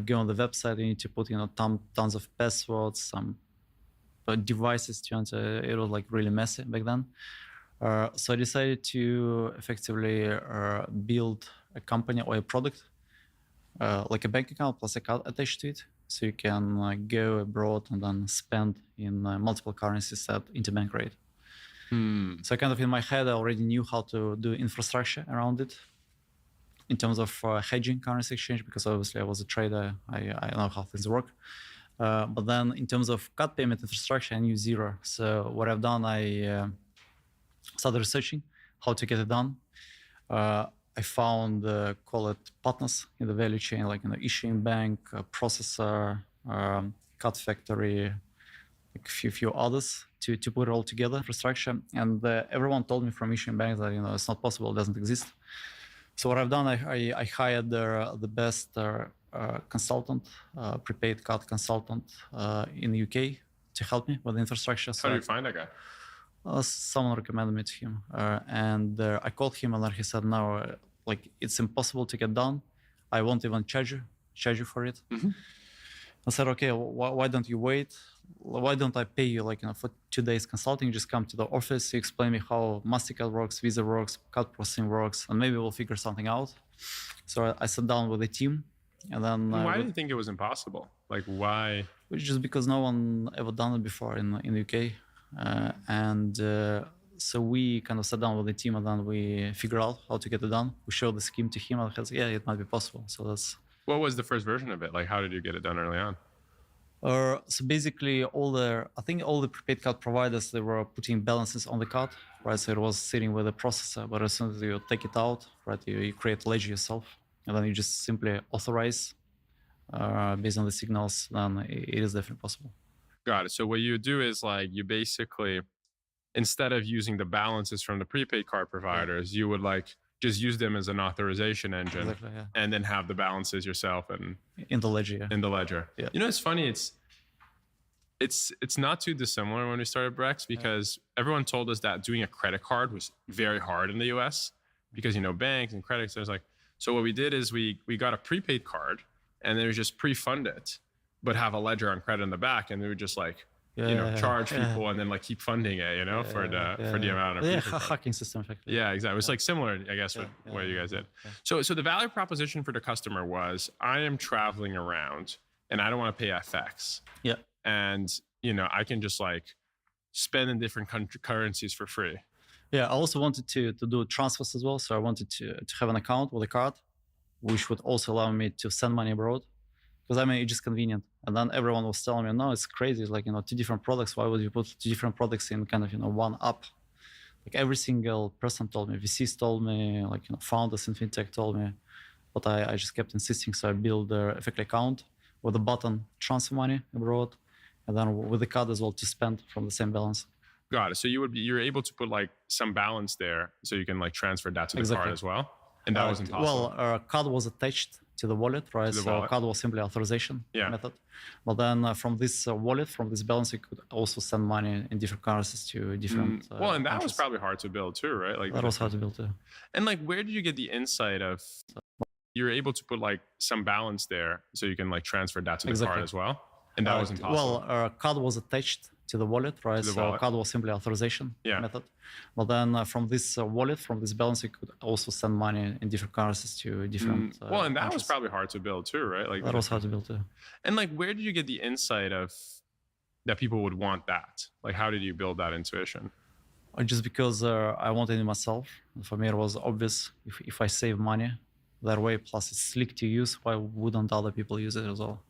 Speaker 6: go on the website. You need to put, tons of passwords, some devices to enter. It was like really messy back then. So I decided to effectively build a company or a product, like a bank account plus a card attached to it. So you can go abroad and then spend in multiple currencies at interbank rate. So kind of in my head, I already knew how to do infrastructure around it in terms of hedging currency exchange, because obviously I was a trader. I know how things work. But then in terms of card payment infrastructure, I knew zero. So what I've done, I started researching how to get it done. I found, call it partners in the value chain, like issuing bank, processor, card factory, like a few others to put it all together, infrastructure. And everyone told me from issuing banks that it's not possible, it doesn't exist. So what I've done, I hired the best consultant, prepaid card consultant in the UK to help me with the infrastructure.
Speaker 7: How do you find that guy?
Speaker 6: Someone recommended me to him, and I called him, and then he said, "No, like it's impossible to get done. I won't even charge you for it."
Speaker 7: Mm-hmm.
Speaker 6: I said, "Okay, why don't you wait? Why don't I pay you for 2 days consulting? You just come to the office, you explain me how MasterCard works, Visa works, card processing works, and maybe we'll figure something out." So I sat down with the team, and then
Speaker 7: why do you think it was impossible? Like why?
Speaker 6: Just because no one ever done it before in the UK. and so we kind of sat down with the team and then we figured out how to get it done. We showed the scheme to him and he said, yeah, it might be possible. So that's.
Speaker 7: What was the first version of it? Like, how did you get it done early on?
Speaker 6: So basically, I think all the prepaid card providers, they were putting balances on the card, right? So it was sitting with the processor, but as soon as you take it out, right, you create a ledger yourself, and then you just simply authorize based on the signals. Then it is definitely possible.
Speaker 7: Got it. So what you do is like you basically, instead of using the balances from the prepaid card providers, you would like just use them as an authorization engine,
Speaker 6: Exactly, yeah.
Speaker 7: and then have the balances yourself and
Speaker 6: In the ledger, yeah.
Speaker 7: in the ledger.
Speaker 6: Yeah.
Speaker 7: You know, it's funny. It's not too dissimilar when we started Brex, because everyone told us that doing a credit card was very hard in the US because, you know, banks and credits. There's like, so what we did is we got a prepaid card and then we just pre-fund it, but have a ledger on credit in the back, and we would just like, charge people and then like keep funding it, you know, for the amount of
Speaker 6: hacking system effectively.
Speaker 7: Yeah, exactly. It's like similar, I guess, with what you guys did. So the value proposition for the customer was, I am traveling around and I don't want to pay FX.
Speaker 6: Yeah.
Speaker 7: And, you know, I can just like spend in different currencies for free.
Speaker 6: Yeah, I also wanted to do transfers as well. So I wanted to have an account with a card, which would also allow me to send money abroad. Because I mean, it's just convenient. And then everyone was telling me, no, it's crazy. It's like, you know, 2 different products. Why would you put 2 different products in kind of, you know, one app? Like every single person told me, VCs told me, like, you know, founders in fintech told me, but I just kept insisting. So I built the effectively account with a button, transfer money abroad, and then with the card as well to spend from the same balance.
Speaker 7: Got it. So you're able to put like some balance there so you can like transfer that to the card as well. And that wasn't possible.
Speaker 6: Well, card was attached to the wallet, right? So card was simply authorization method. But then from this wallet, from this balance, you could also send money in different currencies to different.
Speaker 7: Well, and that was probably hard to build too, right? Like
Speaker 6: that was hard to build too.
Speaker 7: And like, where did you get the insight of you're able to put like some balance there so you can like transfer that to the card as well? And that wasn't possible.
Speaker 6: Well, card was attached to the wallet, right? So card was simply authorization method. But then from this wallet, from this balance, you could also send money in different currencies to different.
Speaker 7: Well, and that was probably hard to build too, right? Like
Speaker 6: that was hard to build too.
Speaker 7: And like, where did you get the insight of that people would want that? Like, how did you build that intuition?
Speaker 6: Just because I wanted it myself. For me, it was obvious if I save money that way, plus it's slick to use, why wouldn't other people use it as well?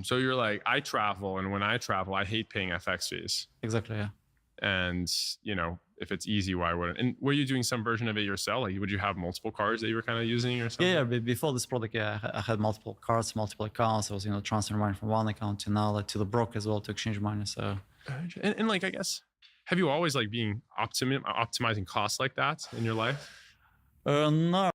Speaker 7: So you're like, I travel, and when I travel, I hate paying FX fees.
Speaker 6: Exactly, yeah.
Speaker 7: And, you know, if it's easy, why wouldn't? And were you doing some version of it yourself? Like, would you have multiple cards that you were kind of using or something?
Speaker 6: Yeah, before this product, I had multiple cards, multiple accounts. I was, you know, transferring money from one account to another, to the broker as well, to exchange money. So,
Speaker 7: and like, I guess, have you always like being optimizing costs like that in your life?
Speaker 6: No.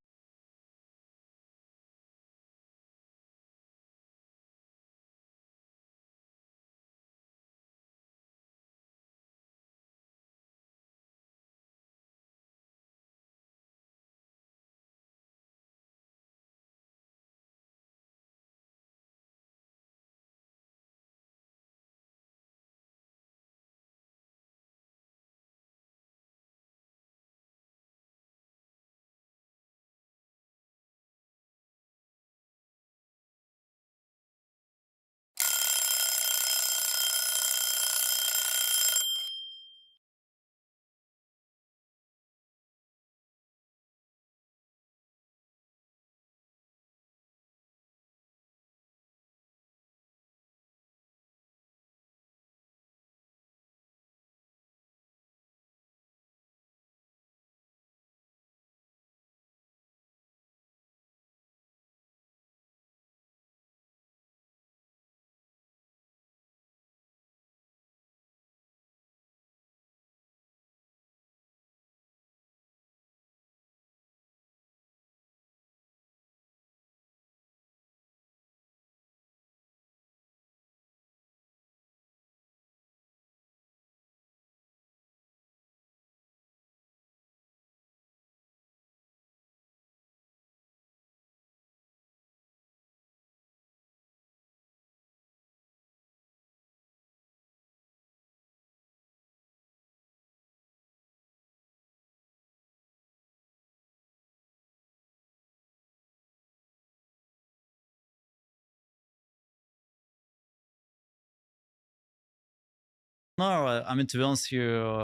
Speaker 6: No, I mean, to be honest, you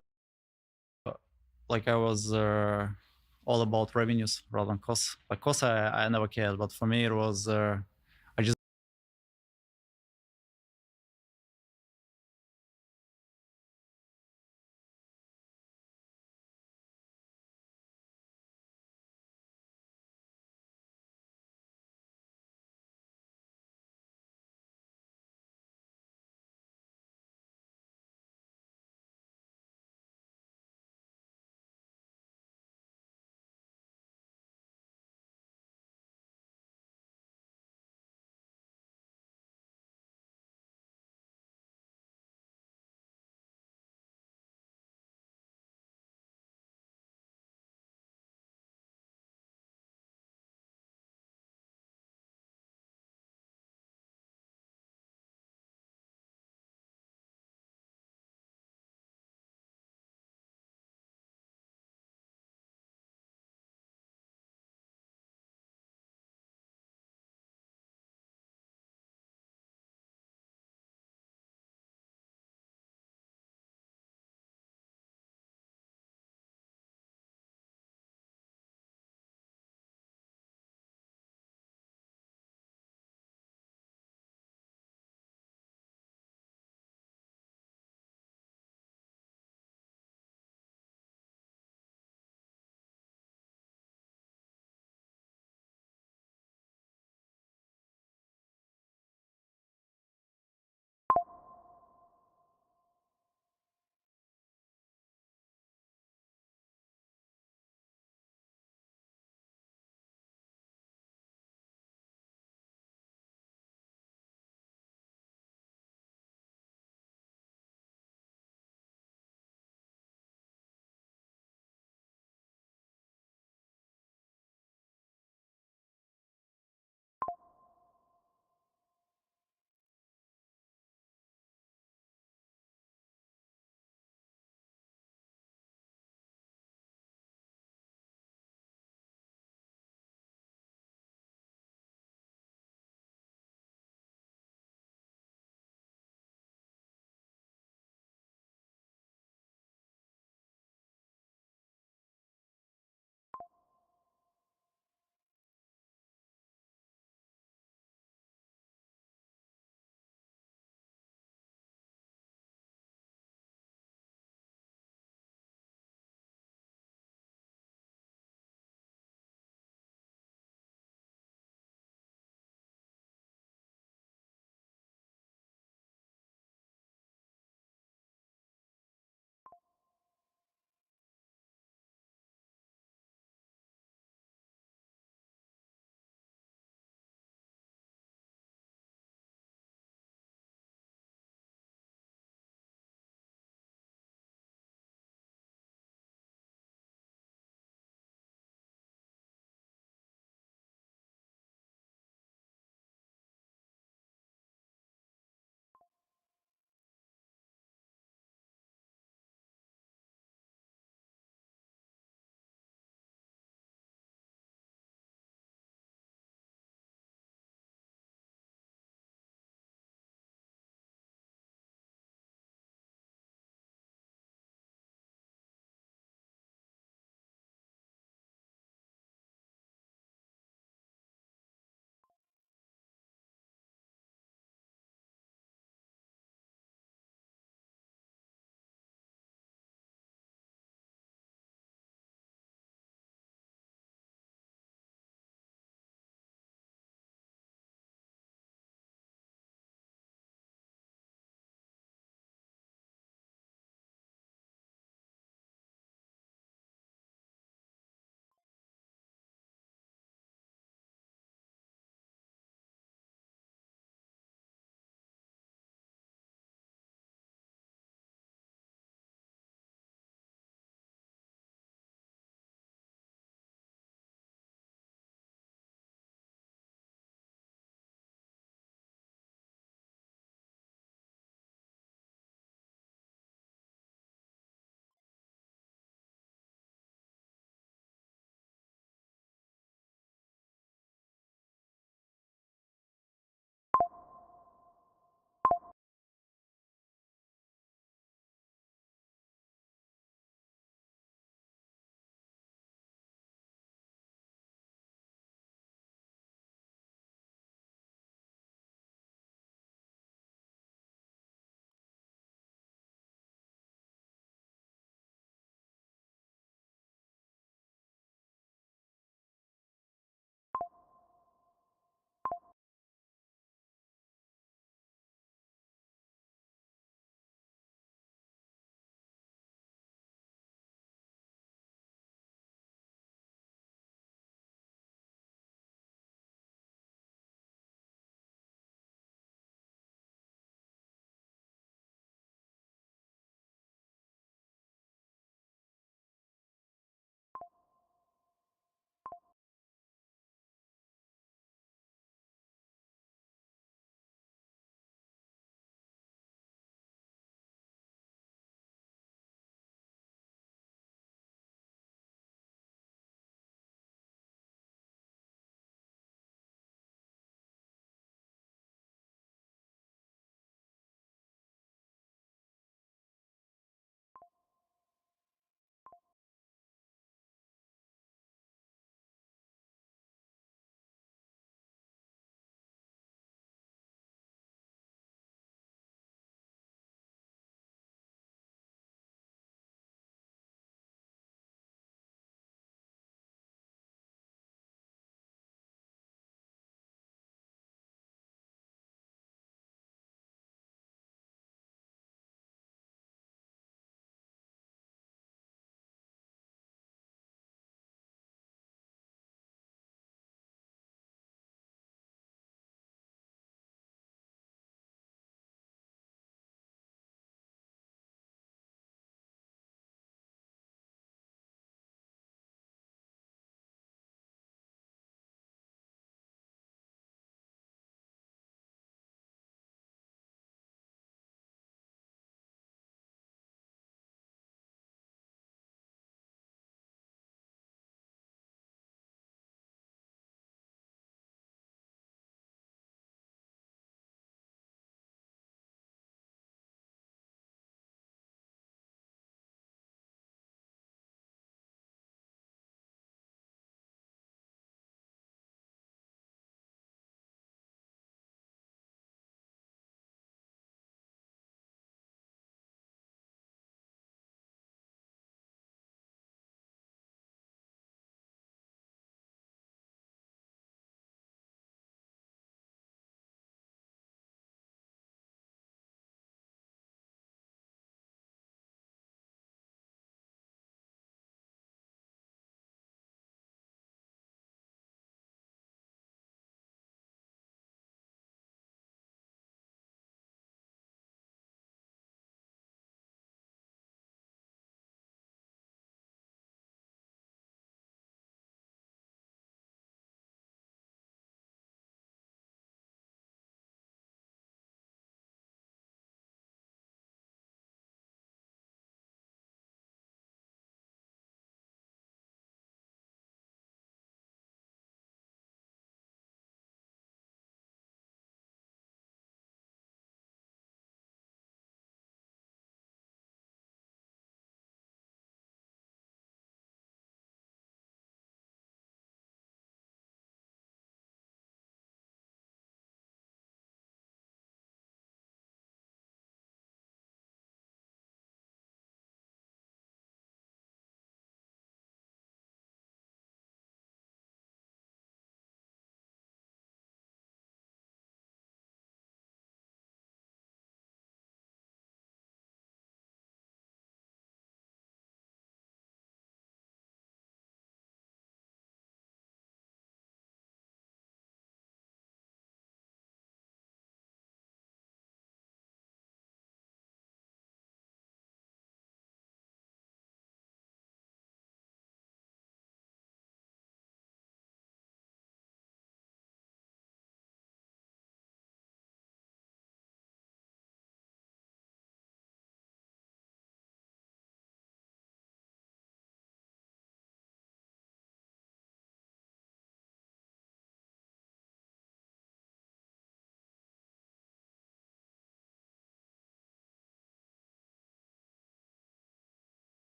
Speaker 6: like I was all about revenues rather than costs. Like costs, I never cared, but for me, it was I just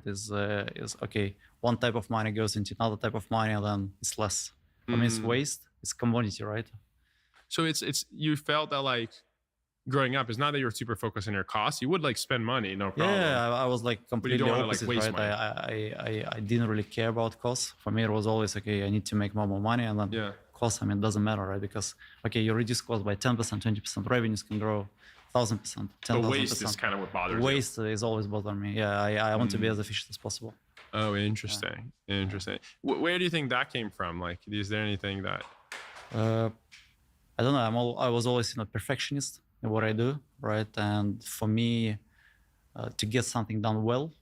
Speaker 6: is okay. One type of money goes into another type of money, and then it's less. For me, it's waste. It's commodity, right?
Speaker 7: So it's you felt that like growing up is not that you were super focused on your costs. You would like spend money, no problem.
Speaker 6: Yeah, I was like completely
Speaker 7: wanna, like,
Speaker 6: opposite,
Speaker 7: waste
Speaker 6: right?
Speaker 7: money.
Speaker 6: I didn't really care about costs. For me, it was always okay. I need to make more money, and then
Speaker 7: Yeah.
Speaker 6: costs. I mean, it doesn't matter, right? Because okay, you reduce costs by 10%, 20%, revenues can grow 1,000%, 10,000%.
Speaker 7: But waste is kind of what bothers you.
Speaker 6: Waste is always bothering me. Yeah, I want to be as efficient as possible.
Speaker 7: Oh, interesting. Interesting. Where do you think that came from? Like, is there anything that?
Speaker 6: I don't know. I was always perfectionist in what I do, right? And for me, to get something done well,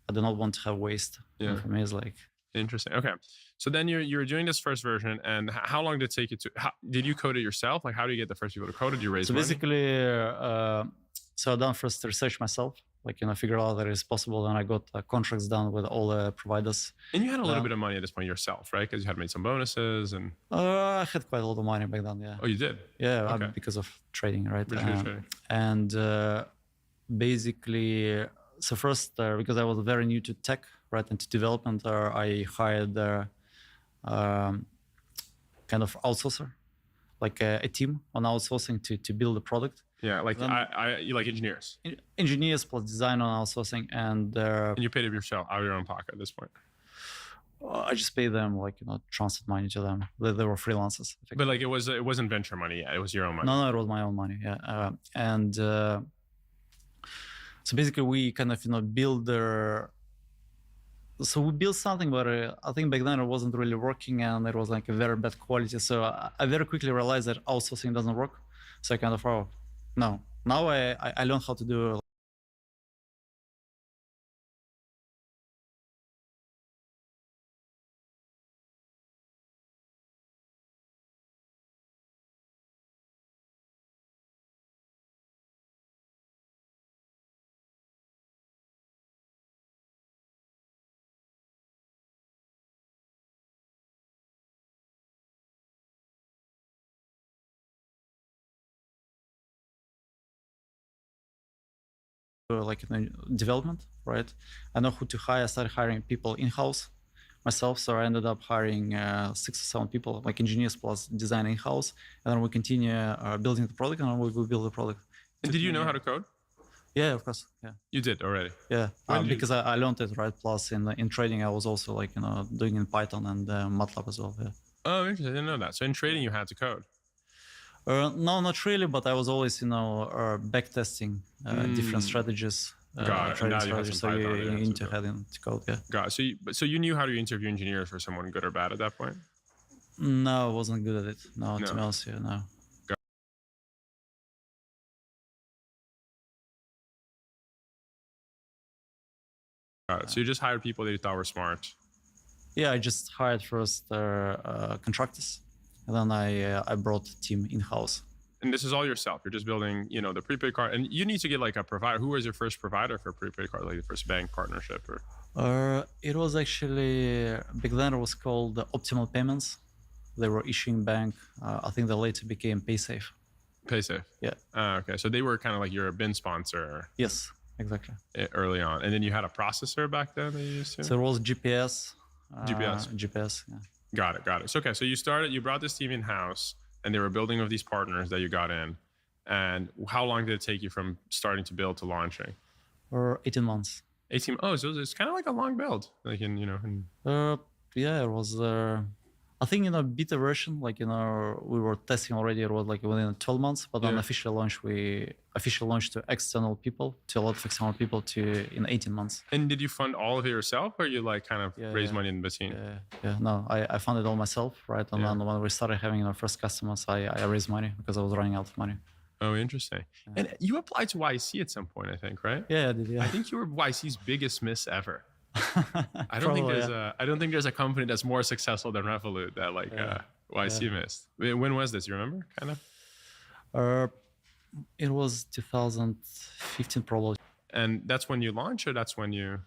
Speaker 6: I do not want to have waste.
Speaker 7: Yeah.
Speaker 6: And for me, it's like
Speaker 7: Interesting. Okay. So then you're doing this first version, and how long did it take you to? Did you code it yourself? Like, how do you get the first people to code it? Did you raise
Speaker 6: so
Speaker 7: money?
Speaker 6: basically, so I done first research myself, like figure out that it's possible, and I got contracts done with all the providers.
Speaker 7: And you had a little bit of money at this point yourself, right? Because you had made some bonuses and.
Speaker 6: I had quite a lot of money back then. Yeah.
Speaker 7: Oh, you did?
Speaker 6: Yeah,
Speaker 7: Okay.
Speaker 6: because of trading, right?
Speaker 7: Trading.
Speaker 6: And basically, so first, because I was very new to tech, right, and to development, I hired kind of outsourcer, like a team on outsourcing to build a product.
Speaker 7: Yeah, like
Speaker 6: Then-
Speaker 7: you like engineers.
Speaker 6: Engineers plus design on outsourcing, and
Speaker 7: And you paid it yourself out of your own pocket at this point.
Speaker 6: I just paid them, like transferred money to them. They were freelancers.
Speaker 7: But like it wasn't venture money yet. It was your own money.
Speaker 6: No, it was my own money. Yeah, and so basically we kind of build their. So we built something, but I think back then it wasn't really working, and it was like a very bad quality. So I very quickly realized that outsourcing doesn't work. So I kind of no. Now I learned how to do. Like development, right? I know who to hire. I started hiring people in-house myself, so I ended up hiring 6 or 7 people, like engineers plus design in-house, and then we continue building the product, and then we will build the product.
Speaker 7: And did you know how to code?
Speaker 6: Yeah, of course. Yeah,
Speaker 7: You did already.
Speaker 6: yeah.
Speaker 7: When did you-
Speaker 6: Because I learned it, right? Plus in trading, I was also like doing in Python and MATLAB as well. Yeah.
Speaker 7: Oh, interesting. I didn't know that. So in trading, you had to code.
Speaker 6: No, not really, but I was always back testing different strategies.
Speaker 7: Got it. And
Speaker 6: Trading
Speaker 7: now you have
Speaker 6: strategies,
Speaker 7: some
Speaker 6: so
Speaker 7: Python
Speaker 6: you
Speaker 7: there,
Speaker 6: need
Speaker 7: so
Speaker 6: to head into code. Yeah.
Speaker 7: Got it. So you knew how to interview engineers for someone good or bad at that point?
Speaker 6: No, I wasn't good at it. No, to
Speaker 7: No.
Speaker 6: be honest, yeah, no.
Speaker 7: Got it. So you just hired people that you thought were smart.
Speaker 6: Yeah, I just hired first contractors, and then I brought a team in-house.
Speaker 7: And this is all yourself. You're just building, the prepaid card. And you need to get like a provider. Who was your first provider for a prepaid card? Like the first bank partnership or?
Speaker 6: It was actually back then it was called Optimal Payments. They were issuing bank. I think they later became PaySafe.
Speaker 7: PaySafe.
Speaker 6: Yeah.
Speaker 7: Okay. So they were kind of like your bin sponsor
Speaker 6: Yes, exactly.
Speaker 7: early on. And then you had a processor back then that you used to?
Speaker 6: So it was GPS.
Speaker 7: GPS.
Speaker 6: GPS. Yeah.
Speaker 7: Got it. So, okay. So you brought this team in-house and they were building with these partners that you got in. And how long did it take you from starting to build to launching?
Speaker 6: Or 18 months.
Speaker 7: 18. Oh, so it's kind of like a long build. Like
Speaker 6: Yeah, it was. I think in a beta version, like we were testing already. It was like within 12 months, but on
Speaker 7: Yeah.
Speaker 6: official launch, we official launch to external people, to a lot of external people, in 18 months.
Speaker 7: And did you fund all of it yourself, or you like kind of
Speaker 6: Yeah,
Speaker 7: raise
Speaker 6: yeah.
Speaker 7: money in between?
Speaker 6: Yeah. No, I funded all myself, right? And
Speaker 7: Yeah.
Speaker 6: then when we started having our first customers, I raised money because I was running out of money.
Speaker 7: Oh, interesting. And you applied to YC at some point, I think, right?
Speaker 6: Yeah, I did. Yeah.
Speaker 7: I think you were YC's biggest miss ever. I
Speaker 6: Probably,
Speaker 7: don't think there's a company that's more successful than Revolut that YC missed. When was this? You remember? Kind of.
Speaker 6: It was 2015 probably.
Speaker 7: And that's when you launched, or that's when you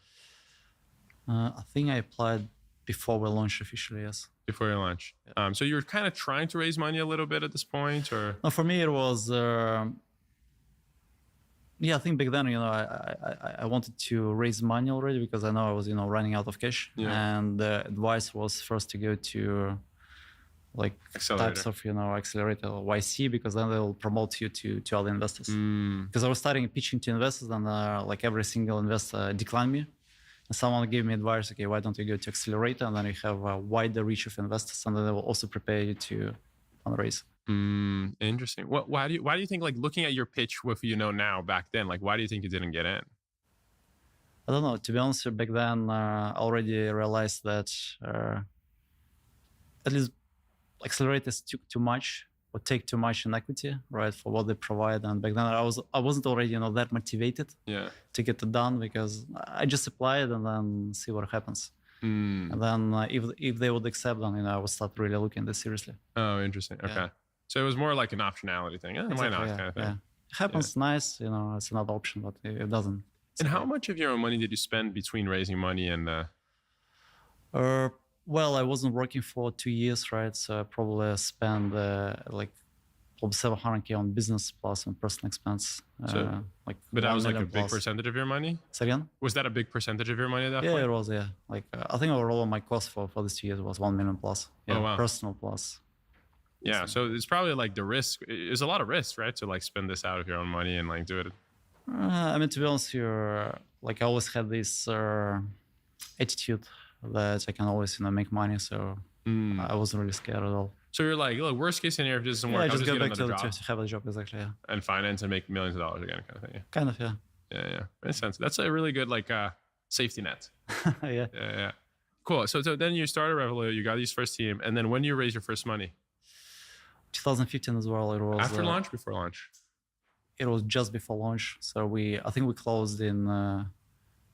Speaker 6: I think I applied before we launched officially. Yes.
Speaker 7: before you launch? So you're kind of trying to raise money a little bit at this point, or
Speaker 6: No, for me it was. Yeah, I think back then, I wanted to raise money already because I know I was, running out of cash.
Speaker 7: Yeah.
Speaker 6: And the advice was first to go to like
Speaker 7: Accelerator.
Speaker 6: types of, accelerator or YC, because then they'll promote you to other investors. Because I was starting pitching to investors, and like every single investor declined me. And someone gave me advice, okay, why don't you go to accelerator, and then you have a wider reach of investors, and then they will also prepare you to fundraise.
Speaker 7: Interesting. Why do you think, like, looking at your pitch with now back then, like, why do you think you didn't get in?
Speaker 6: I don't know. To be honest, back then I already realized that at least accelerators took too much or take too much in equity, right, for what they provide. And back then I wasn't already that motivated to get it done, because I just apply it and then see what happens. And then if they would accept, then I would start really looking at this seriously.
Speaker 7: Oh, interesting. Okay.
Speaker 6: Yeah.
Speaker 7: So it was more like an optionality thing. Why not, kind of thing.
Speaker 6: Yeah. It happens, nice, it's another option, but it doesn't.
Speaker 7: And how much of your own money did you spend between raising money and
Speaker 6: well, I wasn't working for 2 years, right? So I probably spent like over 700K on business plus on personal expense.
Speaker 7: But that was like a big percentage of your money?
Speaker 6: Say again?
Speaker 7: Was that a big percentage of your money at that point?
Speaker 6: Yeah, it was, yeah. Like I think overall my cost for these 2 years was 1 million plus. Yeah,
Speaker 7: oh, wow.
Speaker 6: Personal plus.
Speaker 7: Yeah, so it's probably like the risk. There's a lot of risk, right? To like spend this out of your own money and like do it.
Speaker 6: I mean, to be honest, like I always had this attitude that I can always make money, so I wasn't really scared at all.
Speaker 7: So you're like, look, worst case scenario, if this doesn't work, I'll just
Speaker 6: go
Speaker 7: get
Speaker 6: back
Speaker 7: another job.
Speaker 6: to have a job, exactly, yeah.
Speaker 7: And finance and make millions of dollars again, kind of thing. Yeah.
Speaker 6: Kind of, yeah.
Speaker 7: Yeah. Makes sense. That's a really good like safety net.
Speaker 6: Yeah.
Speaker 7: Yeah. Cool. So then you started Revolut, you got these first team, and then when do you raise your first money?
Speaker 6: 2015 as well. It was
Speaker 7: after launch, before launch?
Speaker 6: It was just before launch. So I think we closed in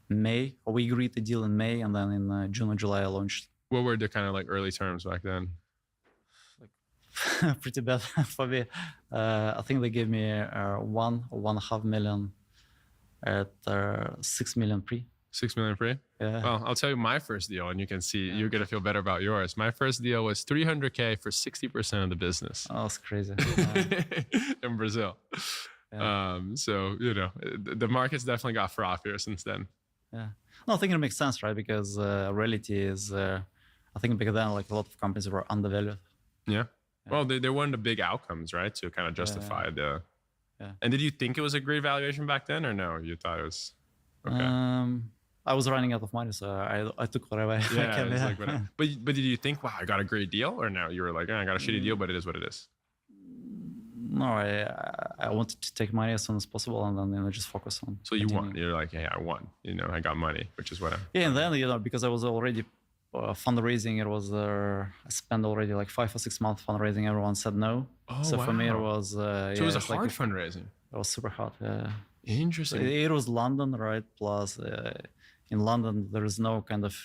Speaker 6: May, or we agreed the deal in May, and then in June or July I launched.
Speaker 7: What were the kind of like early terms back then?
Speaker 6: Like pretty bad for me. I think they gave me 1.5 million at 6 million pre.
Speaker 7: 6 million pre?
Speaker 6: Yeah.
Speaker 7: Well, I'll tell you my first deal, and you can see you're gonna feel better about yours. My first deal was 300K for 60% of the business.
Speaker 6: Oh, that's crazy.
Speaker 7: In Brazil. Yeah. So the market's definitely got frothier since then.
Speaker 6: Yeah. No, I think it makes sense, right? Because reality is, I think back then, like a lot of companies were undervalued.
Speaker 7: Yeah. Well, they weren't the big outcomes, right? To kind of justify the. Yeah. And did you think it was a great valuation back then, or no? You thought it was. Okay.
Speaker 6: I was running out of money, so I took whatever I can.
Speaker 7: Like whatever. But did you think, wow, I got a great deal, or no? You were like, I got a shitty deal, but it is what it is.
Speaker 6: No, I wanted to take money as soon as possible, and then just focus on.
Speaker 7: So you won. You're like, hey, I won. I got money, which is what I'm.
Speaker 6: Yeah, and then because I was already fundraising, it was I spent already like 5 or 6 months fundraising. Everyone said no.
Speaker 7: Oh,
Speaker 6: so
Speaker 7: wow.
Speaker 6: for me it was.
Speaker 7: So it was a hard fundraising.
Speaker 6: It was super hard. Yeah.
Speaker 7: Interesting.
Speaker 6: It was London, right? Plus, in London there is no kind of.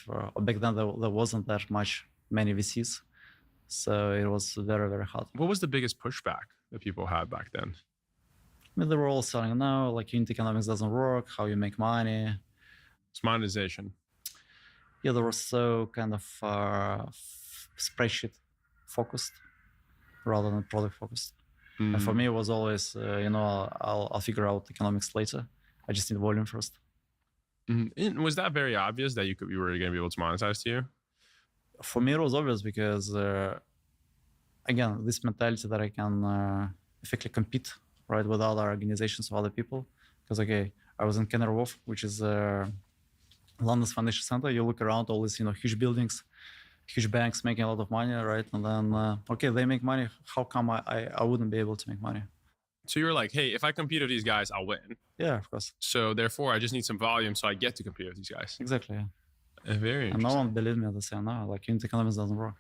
Speaker 6: Back then there wasn't that many VCs, so it was very, very hard.
Speaker 7: What was the biggest pushback that people had back then?
Speaker 6: I mean, they were all saying, no, like unit economics doesn't work. How you make money?
Speaker 7: It's monetization.
Speaker 6: Yeah, they were so kind of spreadsheet focused rather than product focused. And for me, it was always, I'll figure out economics later. I just need volume first.
Speaker 7: And was that very obvious that you were going to be able to monetize to you?
Speaker 6: For me, it was obvious because, again, this mentality that I can effectively compete, right, with other organizations or other people. Because, okay, I was in Canary Wharf, which is London's financial center. You look around, all these, huge buildings, huge banks making a lot of money, right? And then, okay, they make money. How come I wouldn't be able to make money?
Speaker 7: So you were like, hey, if I compete with these guys, I'll win.
Speaker 6: Yeah, of course.
Speaker 7: So therefore, I just need some volume so I get to compete with these guys.
Speaker 6: Exactly, yeah.
Speaker 7: Very interesting.
Speaker 6: And no one believed me at the same time. Like, unit economics doesn't work.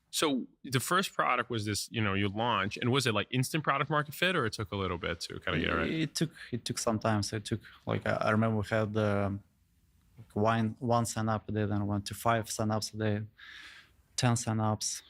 Speaker 7: So the first product was this, you launch, and was it like instant product market fit, or it took a little bit to kind of get it right?
Speaker 6: It took some time. So it took, like, I remember we had one sign up a day, then went to 5 sign ups a day, 10 sign ups.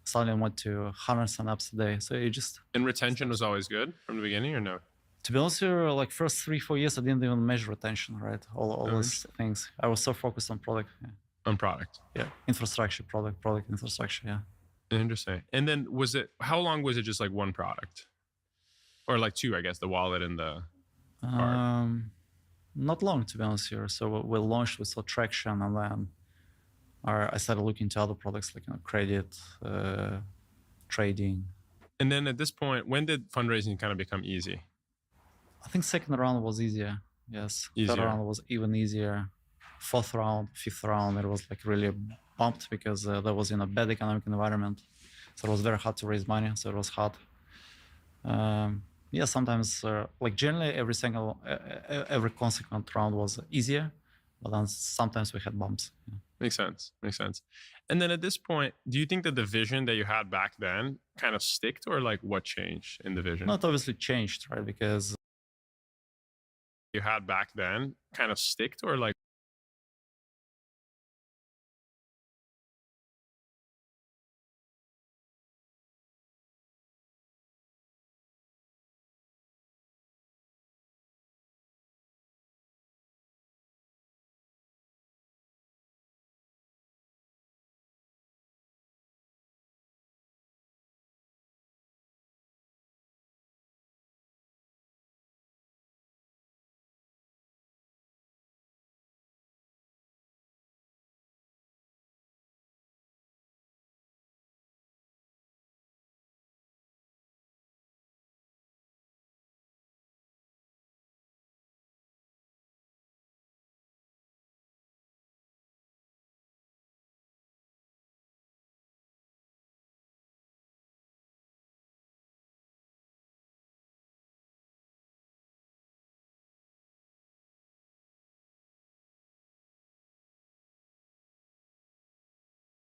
Speaker 6: Suddenly went to 100 sign ups a day. So it just.
Speaker 7: And retention was always good from the beginning, or no?
Speaker 6: To be honest, like first 3-4 years, I didn't even measure retention, right? All these things. I was so focused on product. Yeah.
Speaker 7: On product.
Speaker 6: Yeah. Infrastructure, product infrastructure. Yeah.
Speaker 7: Interesting. And then how how long was it just like one product? Or like two, I guess, the wallet and the card.
Speaker 6: Not long, to be honest here. So we launched, we saw traction, and then I started looking into other products like credit, trading.
Speaker 7: And then at this point, when did fundraising kind of become easy?
Speaker 6: I think second round was easier. Yes.
Speaker 7: Easier.
Speaker 6: Third round was even easier. Fourth round, fifth round, it was like really bumped because there was bad economic environment. So it was very hard to raise money. So it was hard. Yeah, sometimes like generally every consequent round was easier, but then sometimes we had bumps. Yeah.
Speaker 7: Makes sense. Makes sense. And then at this point, do you think that the vision that you had back then kind of sticked, or like what changed in the vision?
Speaker 6: Not obviously changed, right? Because
Speaker 7: you had back then kind of sticked, or like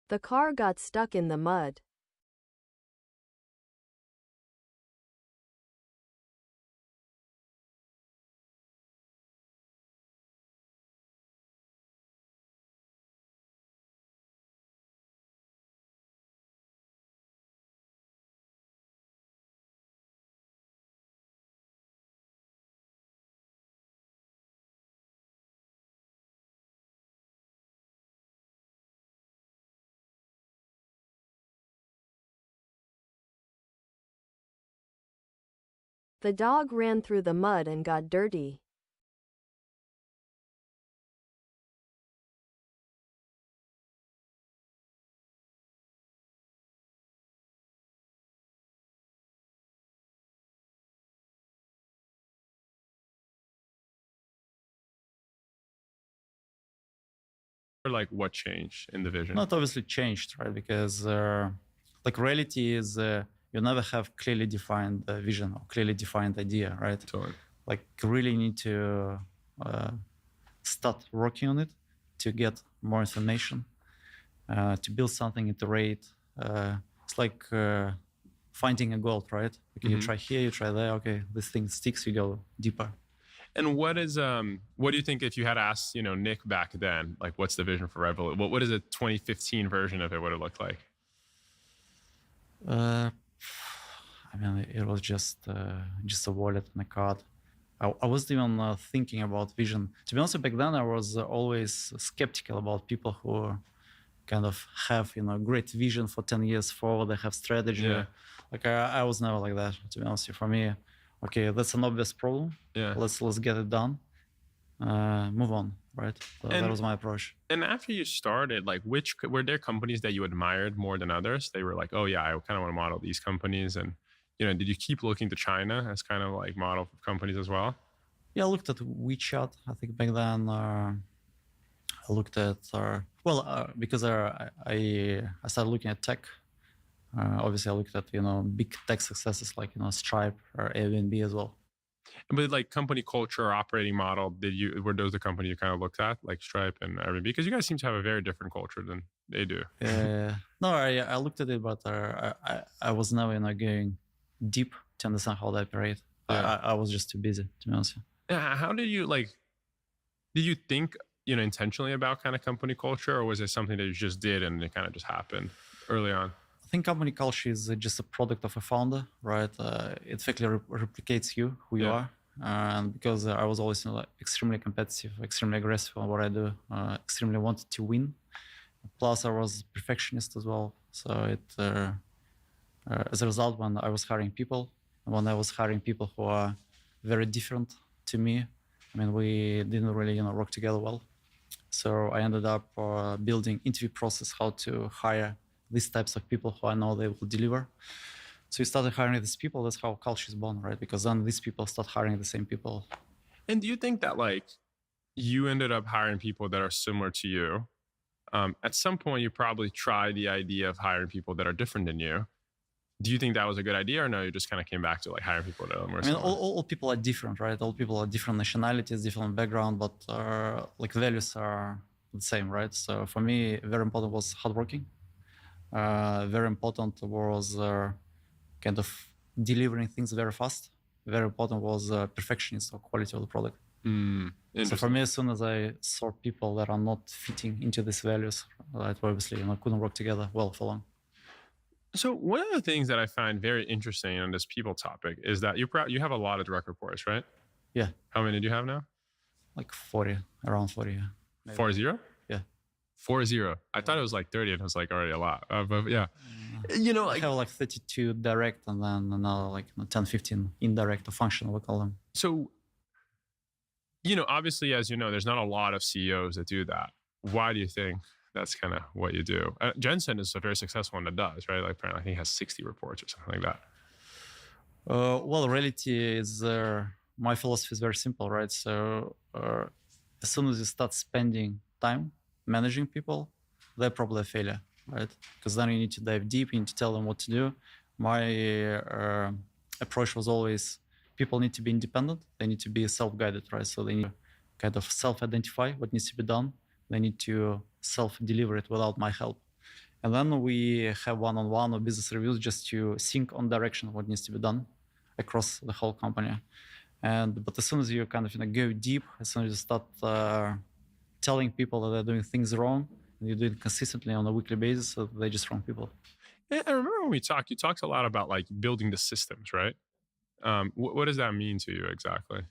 Speaker 4: The car got stuck in the mud. The dog ran through the mud and got dirty.
Speaker 7: or like what changed in the vision?
Speaker 6: not obviously changed, right? Because like reality is you never have clearly defined vision or clearly defined idea, right?
Speaker 7: Totally.
Speaker 6: Like really need to start working on it to get more information, to build something, iterate. It's like finding a gold, right? Okay, you try here, you try there. Okay, this thing sticks. You go deeper.
Speaker 7: And what do you think, if you had asked, Nick back then, like what's the vision for Revolut? What is a 2015 version of it would have looked like?
Speaker 6: I mean, it was just a wallet and a card. I wasn't even thinking about vision. To be honest, back then I was always skeptical about people who kind of have great vision for 10 years forward. They have strategy.
Speaker 7: Yeah.
Speaker 6: Like I was never like that. To be honest, for me, okay, that's an obvious problem.
Speaker 7: Yeah.
Speaker 6: Let's get it done. Move on, right? So that was my approach.
Speaker 7: And after you started, like were there companies that you admired more than others? They were like, oh yeah, I kind of want to model these companies. And did you keep looking to China as kind of like model for companies as well?
Speaker 6: Yeah, I looked at WeChat. I think back then I looked at because I started looking at tech. Obviously, I looked at big tech successes like Stripe or Airbnb as well.
Speaker 7: But like company culture or operating model, were those the companies you kind of looked at, like Stripe and Airbnb? Because you guys seem to have a very different culture than they do.
Speaker 6: No, I looked at it, but I was never going deep to understand how they operate.
Speaker 7: Yeah.
Speaker 6: I was just too busy, to be honest.
Speaker 7: Yeah. How did you think intentionally about kind of company culture, or was it something that you just did and it kind of just happened early on?
Speaker 6: I think company culture is just a product of a founder, right? It effectively replicates you, who you are. And because I was always extremely competitive, extremely aggressive on what I do, extremely wanted to win. Plus, I was perfectionist as well. So as a result, when I was hiring people, when I was hiring people who are very different to me. I mean, we didn't really, work together well. So I ended up building interview process, how to hire these types of people who I know they will deliver. So we started hiring these people. That's how culture is born, right? Because then these people start hiring the same people.
Speaker 7: And do you think that like you ended up hiring people that are similar to you? At some point, you probably tried the idea of hiring people that are different than you. Do you think that was a good idea, or no? You just kind of came back to like hiring people that are more
Speaker 6: I mean,
Speaker 7: similar?
Speaker 6: all people are different, right? All people are different nationalities, different background, but like values are the same, right? So for me, very important was hardworking. Very important was kind of delivering things very fast. Very important was perfectionist or quality of the product. So for me, as soon as I saw people that are not fitting into these values, that obviously couldn't work together well for long.
Speaker 7: So one of the things that I find very interesting on this people topic is that you have a lot of direct reports, right?
Speaker 6: Yeah,
Speaker 7: How many do you have now?
Speaker 6: like 40, around 40. Yeah. Maybe.
Speaker 7: 40?
Speaker 6: Yeah.
Speaker 7: 40. I thought it was like 30, and it was like already a lot. But yeah,
Speaker 6: I have like 32 direct and then another like 10, 15 indirect or functional, we call them.
Speaker 7: so obviously, as you know, there's not a lot of CEOs that do that. Why do you think that's kind of what you do? Jensen is a very successful one that does, right? Like apparently, I think he has 60 reports or something like that.
Speaker 6: Well, reality is my philosophy is very simple, right? So as soon as you start spending time managing people, they're probably a failure, right? Because then you need to dive deep, you need to tell them what to do. My approach was always people need to be independent, they need to be self-guided, right? So they need to kind of self-identify what needs to be done. They need to self-deliver it without my help. And then we have one-on-one or business reviews just to sync on direction what needs to be done across the whole company. But as soon as you kind of go deep, as soon as you start telling people that they're doing things wrong, and you do it consistently on a weekly basis, so they're just wrong people.
Speaker 7: Yeah, I remember when we talked, you talked a lot about like building the systems, right? What does that mean to you exactly?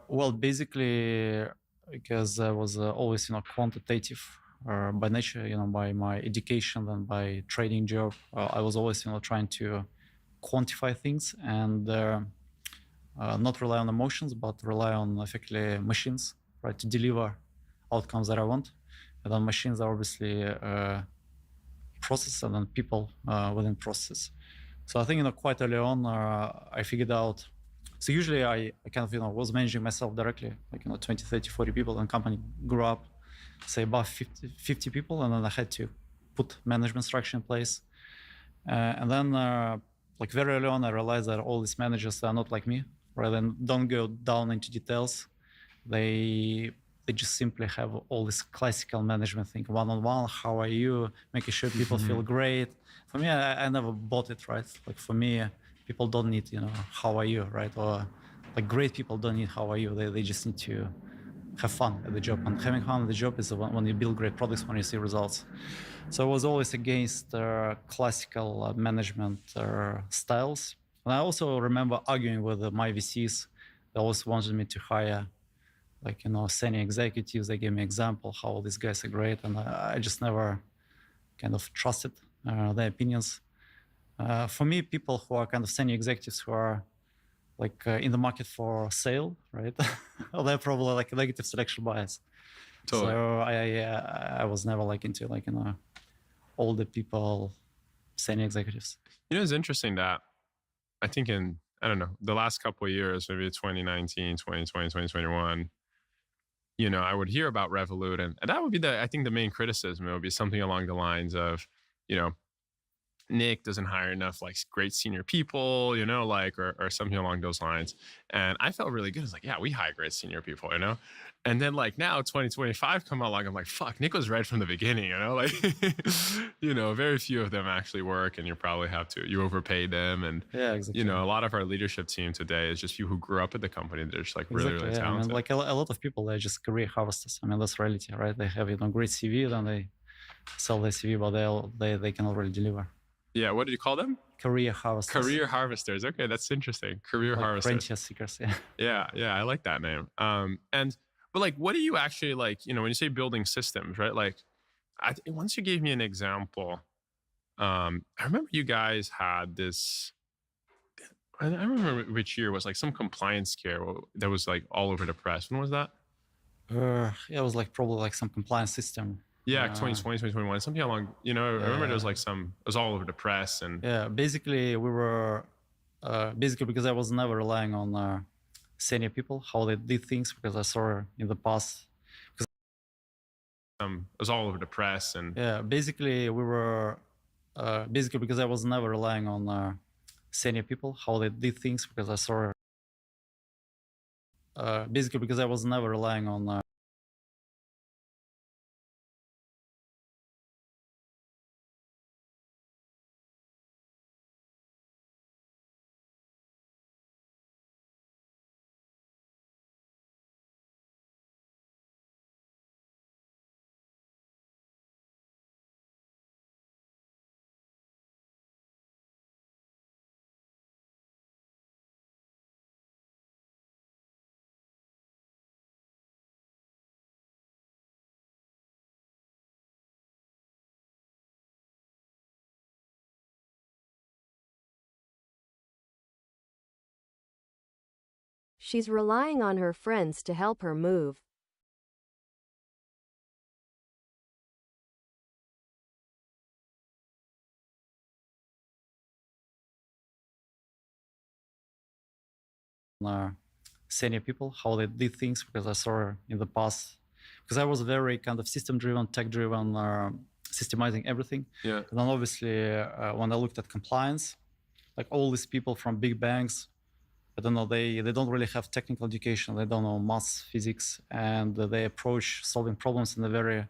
Speaker 6: Well, basically, because I was always, quantitative by nature, by my education and by trading job, I was always, trying to quantify things and not rely on emotions, but rely on effectively machines, right, to deliver outcomes that I want. And then machines are obviously process and then people within processes. So I think, quite early on, I figured out. So usually I kind of, was managing myself directly, like, 20, 30, 40 people, and company grew up, say above 50 people. And then I had to put management structure in place. And then like very early on, I realized that all these managers are not like me, right? And don't go down into details. They just simply have all this classical management thing, one-on-one, how are you, making sure people feel great. For me, I never bought it, right? Like for me, people don't need, how are you, right? Or like great people don't need how are you. They just need to have fun at the job. And having fun at the job is when you build great products, when you see results. So I was always against classical management styles. And I also remember arguing with my VCs. They always wanted me to hire like, senior executives. They gave me example how all these guys are great. And I just never kind of trusted their opinions. For me, people who are kind of senior executives who are like in the market for sale, right? They're probably like a negative selection bias. Totally. So I was never like into like, older people, senior executives.
Speaker 7: It's interesting that I think in, I don't know, the last couple of years, maybe 2019, 2020, 2021, I would hear about Revolut, and that would be I think the main criticism. It would be something along the lines of, Nick doesn't hire enough like great senior people, or something along those lines. And I felt really good. It's like, yeah, we hire great senior people, And then like now 2025 come along, I'm like, fuck, Nick was right from the beginning, like, very few of them actually work, and you probably have to, you overpay them. And,
Speaker 6: yeah, exactly.
Speaker 7: A lot of our leadership team today is just people who grew up at the company. They're just like really, really talented.
Speaker 6: I mean, like a lot of people, they're just career harvesters. I mean, that's reality, right? They have, great CV, then they sell their CV, but they cannot really deliver.
Speaker 7: Yeah, what did you call them?
Speaker 6: Career harvesters.
Speaker 7: Career harvesters. Okay, that's interesting. Career harvesters.
Speaker 6: Rentier seekers. Yeah.
Speaker 7: Yeah, I like that name. But like, what do you actually like? When you say building systems, right? Like, once you gave me an example, I remember you guys had this. I remember which year was like some compliance scare that was like all over the press. When was that?
Speaker 6: Yeah, it was like probably like some compliance system.
Speaker 7: Yeah, 2020, 2021, something along. I remember there was like it was all over the press, and
Speaker 6: Yeah, basically we were basically because I was never relying on senior people how they did things because I saw in the past.
Speaker 7: it was all over the press, and
Speaker 6: Yeah, basically we were basically because I was never relying on senior people how they did things because I saw basically because I was never relying on
Speaker 4: She's relying on her friends to help her move.
Speaker 6: senior people how they did things because I saw in the past because I was very kind of system driven, tech driven, systemizing everything.
Speaker 7: yeah,
Speaker 6: And then obviously when I looked at compliance, like all these people from big banks, I don't know, they don't really have technical education, they don't know math, physics, and they approach solving problems in a very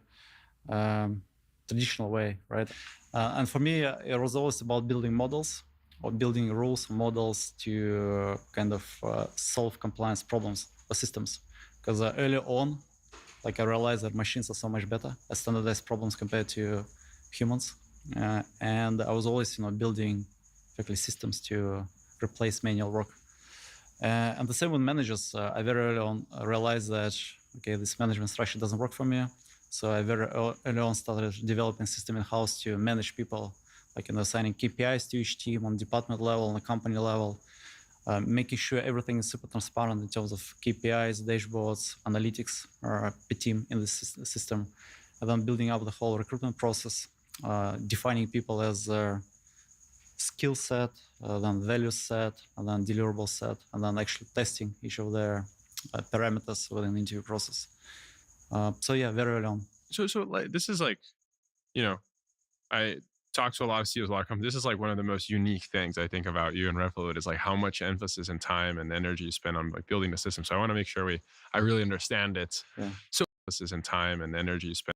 Speaker 6: traditional way, right? And for me, it was always about building models or building rules, models to kind of solve compliance problems or systems. Because early on, like I realized that machines are so much better at standardized problems compared to humans, and I was always, building effectively systems to replace manual work. And the same with managers. I very early on realized that okay, this management structure doesn't work for me. So I very early on started developing system in house to manage people, like assigning KPIs to each team on department level, on the company level, making sure everything is super transparent in terms of KPIs, dashboards, analytics per team in the system, and then building up the whole recruitment process, defining people as skill set, then value set, and then deliverable set, and then actually testing each of their parameters within the interview process. So yeah, very early on.
Speaker 7: so like this is like, you know, I talk to a lot of CEOs, a lot of companies. This is like one of the most unique things I think about you and Revolut is like how much emphasis and time and energy you spend on like building the system. So I want to make sure I really understand it.
Speaker 6: Yeah.
Speaker 7: So emphasis and time and energy you spend.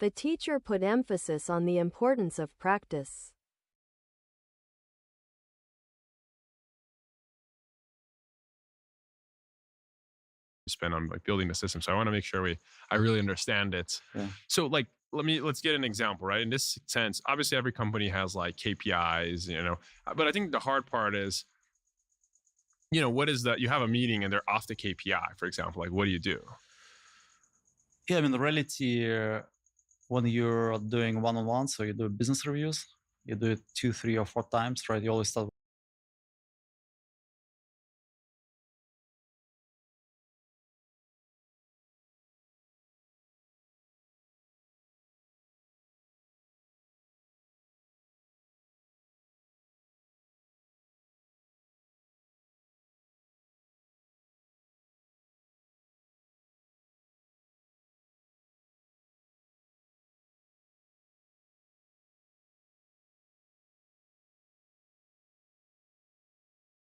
Speaker 4: The teacher put emphasis on the importance of practice.
Speaker 7: Spend on like building the system. So I want to make sure I really understand it.
Speaker 6: Yeah.
Speaker 7: So like let's get an example, right? In this sense, obviously every company has like KPIs, but I think the hard part is, what is that you have a meeting and they're off the KPI, for example, like what do you do?
Speaker 6: Yeah, I mean, the reality, when you're doing one-on-one, so you do business reviews, you do it 2, 3, or 4 times, right? You always start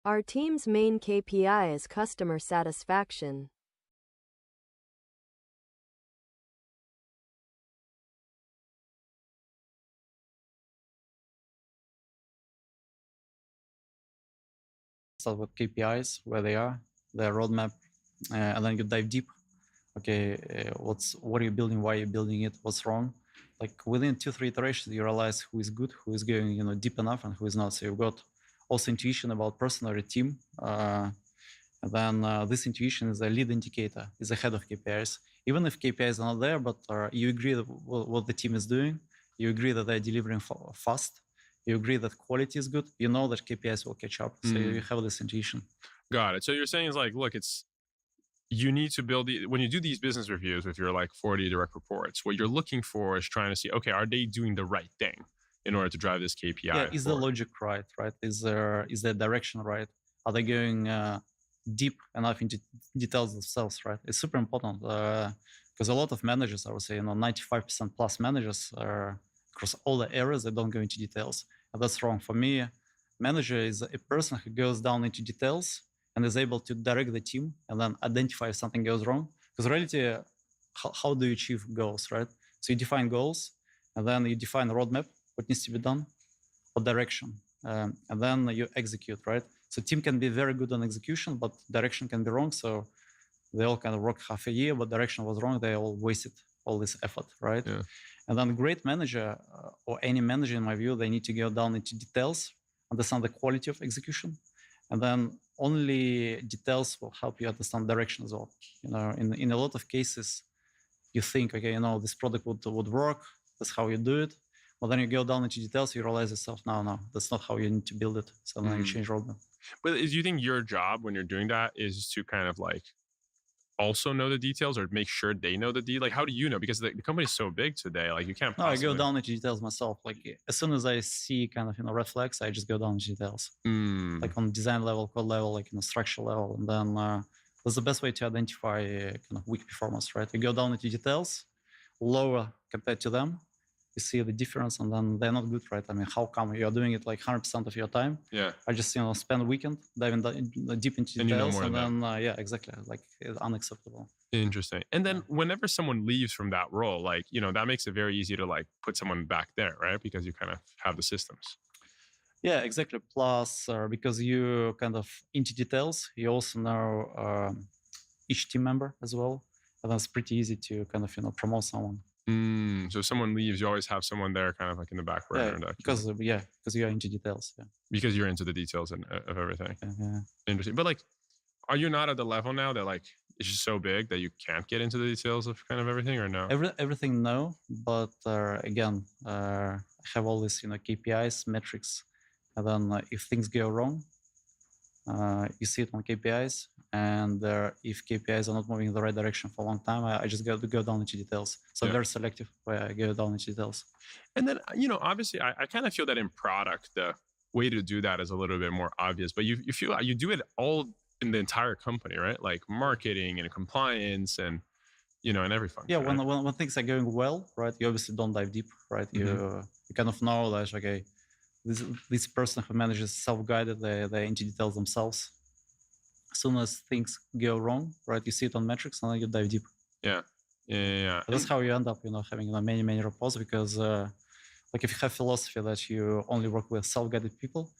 Speaker 4: Our team's main KPI is customer satisfaction.
Speaker 6: start with KPIs, where they are, their roadmap, and then you dive deep. Okay, what are you building? Why are you building it? What's wrong? Like within 2-3 iterations, you realize who is good, who is going deep enough, and who is not. So you've got also intuition about person or a team. And then this intuition is a lead indicator, is ahead of KPIs. Even if KPIs are not there, but you agree that what the team is doing, you agree that they're delivering fast, you agree that quality is good, you know that KPIs will catch up. So you have this intuition.
Speaker 7: Got it. So you're saying is like, look, you need to build when you do these business reviews with your like 40 direct reports, what you're looking for is trying to see, okay, are they doing the right thing in order to drive this KPI?
Speaker 6: Yeah, is the logic right? Is the direction right? Are they going deep enough into details themselves, right? It's super important because a lot of managers, I would say, 95% plus managers across all the areas, they don't go into details. And that's wrong. For me, manager is a person who goes down into details and is able to direct the team and then identify if something goes wrong. Because in reality, how do you achieve goals, right? So you define goals, and then you define a roadmap, what needs to be done, what direction, and then you execute, right? So team can be very good on execution, but direction can be wrong. So they all kind of work half a year, but direction was wrong. They all wasted all this effort, right?
Speaker 7: Yeah.
Speaker 6: And then great manager or any manager, in my view, they need to go down into details, understand the quality of execution, and then only details will help you understand direction as well. In a lot of cases, you think, okay, this product would work. That's how you do it. But then you go down into details, you realize yourself, no, that's not how you need to build it. So then you change roadmap.
Speaker 7: But do you think your job when you're doing that is to kind of like also know the details or make sure they know the details? Like, how do you know? Because the company's so big today, like you can't possibly...
Speaker 6: No, I go down into details myself. Like as soon as I see kind of, red flags, I just go down into details. Like on design level, code level, like structure level. And then that's the best way to identify kind of weak performance, right? You go down into details, lower compared to them. You see the difference, and then they're not good, right? I mean, how come you're doing it like 100% of your time?
Speaker 7: Yeah.
Speaker 6: I just, spend a weekend diving deep into details, and then, yeah, exactly. Like, it's unacceptable.
Speaker 7: Interesting. And then whenever someone leaves from that role, like, that makes it very easy to like put someone back there, right? Because you kind of have the systems.
Speaker 6: Yeah, exactly. Plus, because you kind of into details, you also know each team member as well. And that's pretty easy to kind of, promote someone.
Speaker 7: So if someone leaves, you always have someone there kind of like in the back burner.
Speaker 6: Yeah, because you're into details. Yeah.
Speaker 7: Because you're into the details of everything.
Speaker 6: Yeah.
Speaker 7: Interesting. But like, are you not at the level now that like, it's just so big that you can't get into the details of kind of everything, or no?
Speaker 6: Everything, no. But again, I have all these, KPIs, metrics. And then if things go wrong, you see it on KPIs. And if KPIs are not moving in the right direction for a long time, I just go down into details. So I'm very selective where I go down into details.
Speaker 7: And then, obviously, I kind of feel that in product, the way to do that is a little bit more obvious. But you feel you do it all in the entire company, right? Like marketing and compliance and, and every function.
Speaker 6: Yeah, when things are going well, right, you obviously don't dive deep, right? You kind of know that, okay, this person who manages self-guided, they're into details themselves. As soon as things go wrong, right, you see it on metrics and then you dive deep.
Speaker 7: Yeah.
Speaker 6: That's how you end up, having many reports, because like if you have philosophy that you only work with self-guided people,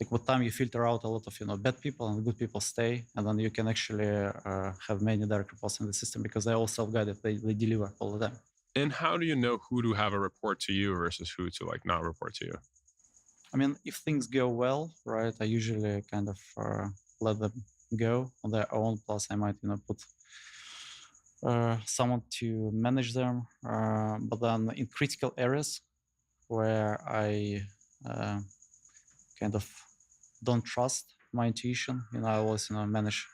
Speaker 6: like with time you filter out a lot of bad people and good people stay, and then you can actually have many direct reports in the system because they're all self-guided. They deliver all the time.
Speaker 7: And how do you know who to have a report to you versus who to like not report to you?
Speaker 6: I mean, if things go well, right, I usually kind of let them go on their own. Plus, I might put someone to manage them. But then in critical areas where I kind of don't trust my intuition, I always manage.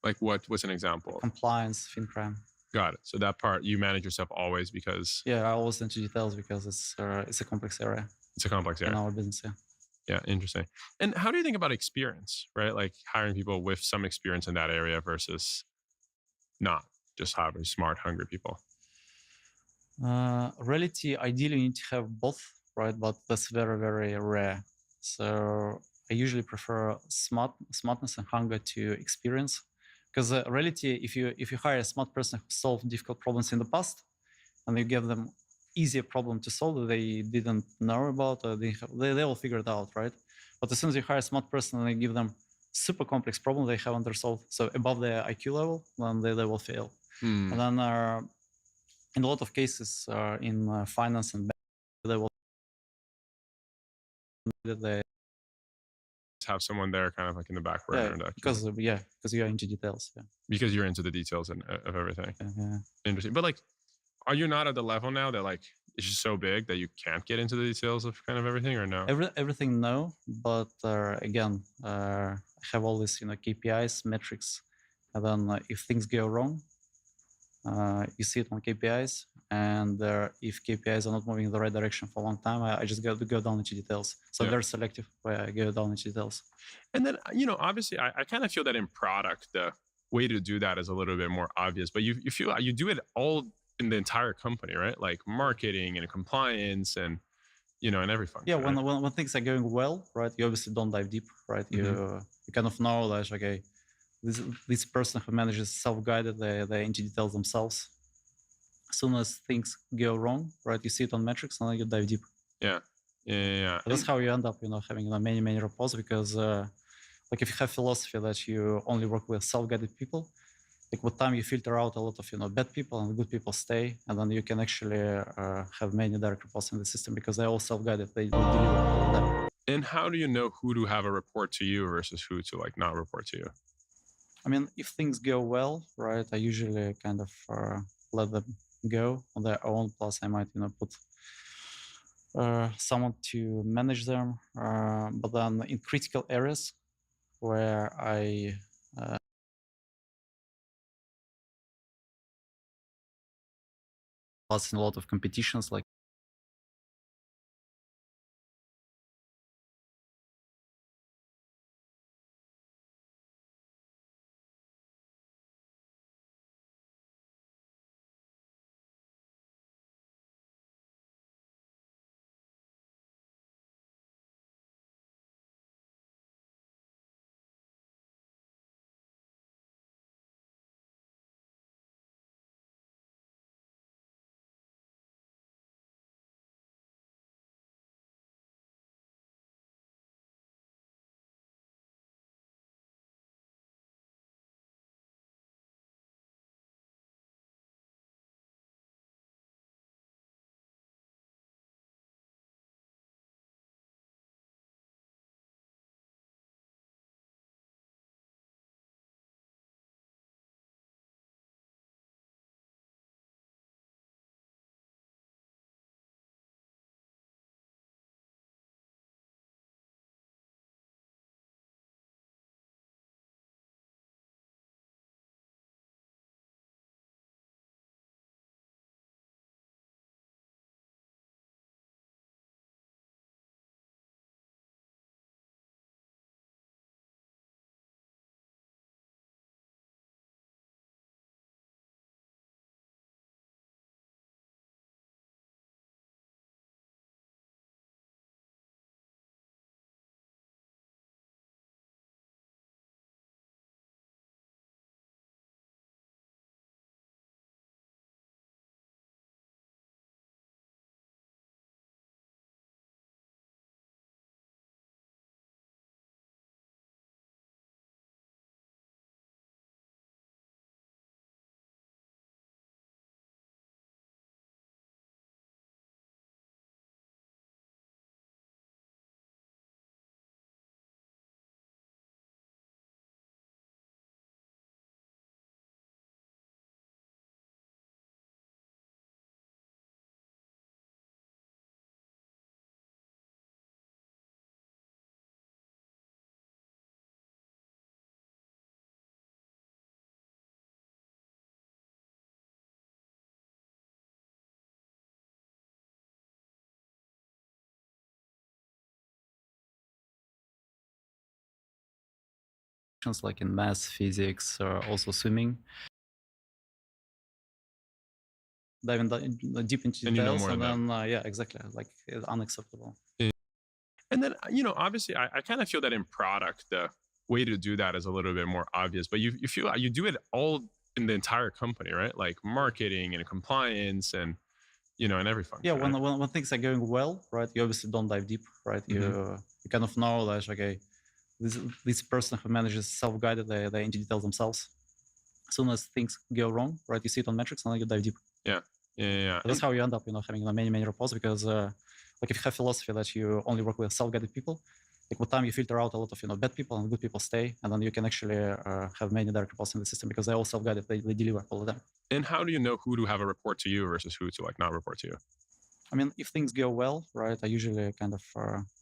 Speaker 7: Like what's an example?
Speaker 6: Compliance, fin crime.
Speaker 7: Got it. So that part you manage yourself always because...
Speaker 6: Yeah, I always into details because it's a complex area.
Speaker 7: It's a complex area.
Speaker 6: In our business, yeah.
Speaker 7: Yeah, interesting. And how do you think about experience, right? Like hiring people with some experience in that area versus not just having smart, hungry people?
Speaker 6: Reality, ideally, you need to have both, right? But that's very, very rare. So I usually prefer smartness and hunger to experience. Because reality, if you hire a smart person who solved difficult problems in the past, and you give them easier problem to solve that they didn't know about, or they will figure it out, right? But as soon as you hire a smart person and you give them super complex problem they haven't resolved. So above their IQ level, then they will fail.
Speaker 7: Hmm.
Speaker 6: And then in a lot of cases in finance and they will they
Speaker 7: Have someone there kind of like in the back burner.
Speaker 6: because you're into details.
Speaker 7: Because you're into the details of everything.
Speaker 6: Yeah.
Speaker 7: Interesting. But like, are you not at the level now that like it's just so big that you can't get into the details of kind of everything, or no?
Speaker 6: Everything no, but again, I have all these KPIs, metrics, and then if things go wrong, you see it on KPIs, and if KPIs are not moving in the right direction for a long time, I just go down into details. So
Speaker 7: Yeah.
Speaker 6: very selective where I go down into details.
Speaker 7: And then, obviously, I kind of feel that in product, the way to do that is a little bit more obvious, but you feel you do it all in the entire company, right? Like marketing and compliance and, and every function.
Speaker 6: Yeah, when things are going well, right, you obviously don't dive deep, right? You kind of know that, okay, this person who manages self-guided, they're into details themselves. As soon as things go wrong, right, you see it on metrics and then you dive deep.
Speaker 7: Yeah.
Speaker 6: That's how you end up, having many reports, because like if you have philosophy that you only work with self-guided people, like with time you filter out a lot of bad people and good people stay, and then you can actually have many direct reports in the system because they're all self-guided. They deliver all of them.
Speaker 7: And how do you know who to have a report to you versus who to like not report to you?
Speaker 6: I mean, if things go well, right, I usually kind of let them go on their own. Plus, I might, put someone to manage them. But then in critical areas where I was in a lot of competitions, like like in math, physics, also swimming. Diving deep into
Speaker 7: And you know
Speaker 6: details,
Speaker 7: more
Speaker 6: and
Speaker 7: than
Speaker 6: then exactly, like it's unacceptable.
Speaker 7: And then, obviously, I kind of feel that in product, the way to do that is a little bit more obvious, but you feel you do it all in the entire company, right? Like marketing and compliance and, and every function.
Speaker 6: Yeah, when things are going well, right, you obviously don't dive deep, right? You kind of know that, okay, this person who manages self-guided, they into details themselves. As soon as things go wrong, right, you see it on metrics and then you dive deep.
Speaker 7: Yeah.
Speaker 6: That's how you end up, having many reports, because like if you have philosophy that you only work with self-guided people, like with time you filter out a lot of bad people and good people stay, and then you can actually have many direct reports in the system because they're all self-guided. They deliver all of them.
Speaker 7: And how do you know who to have a report to you versus who to like not report to you?
Speaker 6: I mean, if things go well, right, I usually kind of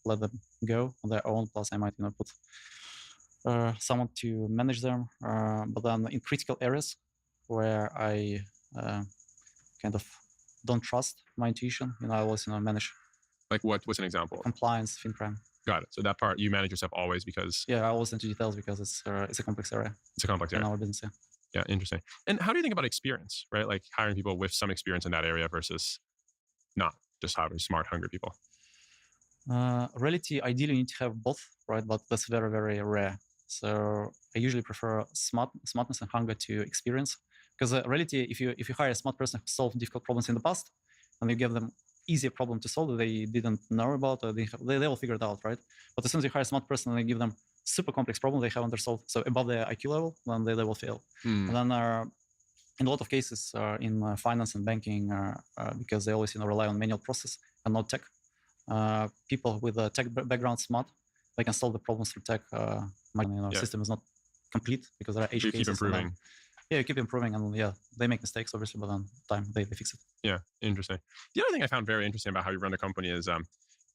Speaker 6: let them go on their own. Plus, I might put someone to manage them. But then in critical areas where I kind of don't trust my intuition, I always manage.
Speaker 7: Like what's an example?
Speaker 6: Compliance, FinCrime.
Speaker 7: Got it. So that part you manage yourself always because
Speaker 6: I always into details because it's a complex area.
Speaker 7: It's a complex area
Speaker 6: in our business.
Speaker 7: Yeah, interesting. And how do you think about experience, right? Like hiring people with some experience in that area versus not just having smart, hungry people.
Speaker 6: Reality, ideally, you need to have both, right? But that's very, very rare. So I usually prefer smartness and hunger to experience. Because reality, if you hire a smart person who solved difficult problems in the past, and you give them easier problem to solve that they didn't know about, or they will figure it out, right? But as soon as you hire a smart person and you give them super complex problem they haven't solved, so above their IQ level, then they will fail. And then in a lot of cases in finance and banking, because they always rely on manual process and not tech, people with a tech background smart, they can solve the problems through tech. System is not complete because there are edge cases.
Speaker 7: Keep improving.
Speaker 6: You keep improving, and they make mistakes obviously, but then time they fix it.
Speaker 7: Yeah, interesting. The other thing I found very interesting about how you run the company is,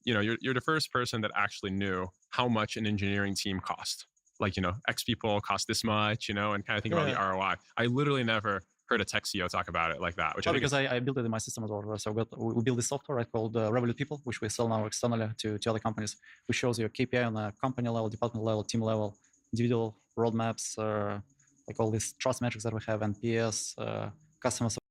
Speaker 7: you're the first person that actually knew how much an engineering team cost. Like, X people cost this much, and kind of think about the ROI. I literally never heard a tech CEO talk about it like that.
Speaker 6: Because I built it in my system as well. So we build this software called Revolut People, which we sell now externally to other companies, which shows you KPI on a company level, department level, team level, individual roadmaps, like all these trust metrics that we have, NPS, customer support.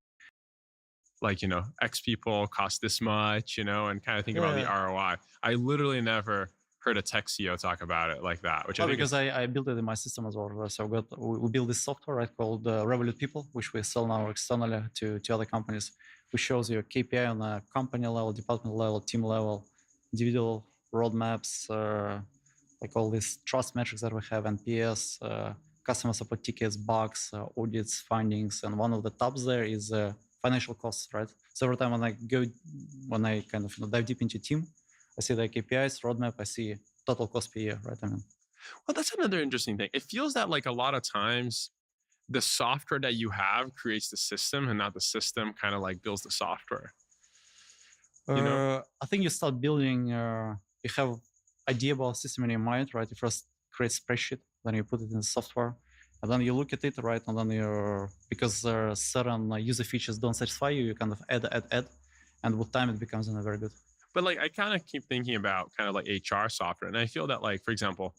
Speaker 7: Like, X people cost this much, and kind of think about the ROI. I literally never heard a tech CEO talk about it like that.
Speaker 6: Because I built it in my system as well. So we build this software called Revolut People, which we sell now externally to other companies, which shows you KPI on a company level, department level, team level, individual roadmaps, like all these trust metrics that we have, NPS, customer support tickets, bugs, audits, findings, and one of the tabs there is financial costs, right? So every time when I kind of dive deep into team, I see the KPIs, roadmap, I see total cost per year, right?
Speaker 7: Well, that's another interesting thing. It feels that like a lot of times the software that you have creates the system and not the system kind of like builds the software.
Speaker 6: I think you start building, you have idea about system in your mind, right? You first create spreadsheet, then you put it in the software, and then you look at it, right? And then because certain user features don't satisfy you, you kind of add, and with time it becomes very good.
Speaker 7: But like, I kind of keep thinking about kind of like HR software. And I feel that like, for example,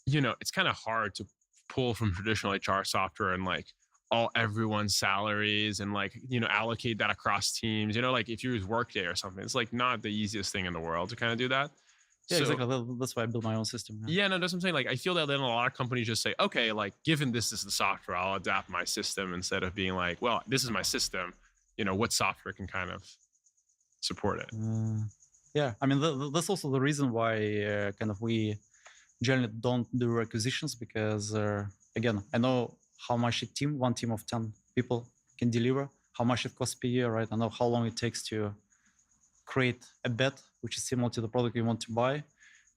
Speaker 7: it's kind of hard to pull from traditional HR software and like everyone's salaries and like, allocate that across teams, like if you use Workday or something, it's like not the easiest thing in the world to kind of do that.
Speaker 6: Yeah, exactly. That's why I built my own system.
Speaker 7: Yeah, no, that's what I'm saying. Like, I feel that then a lot of companies just say, okay, like given this is the software, I'll adapt my system instead of being like, well, this is my system, what software can kind of support it.
Speaker 6: I mean, that's also the reason why kind of we generally don't do acquisitions because, again, I know how much one team of 10 people can deliver, how much it costs per year, right? I know how long it takes to create a bet, which is similar to the product you want to buy.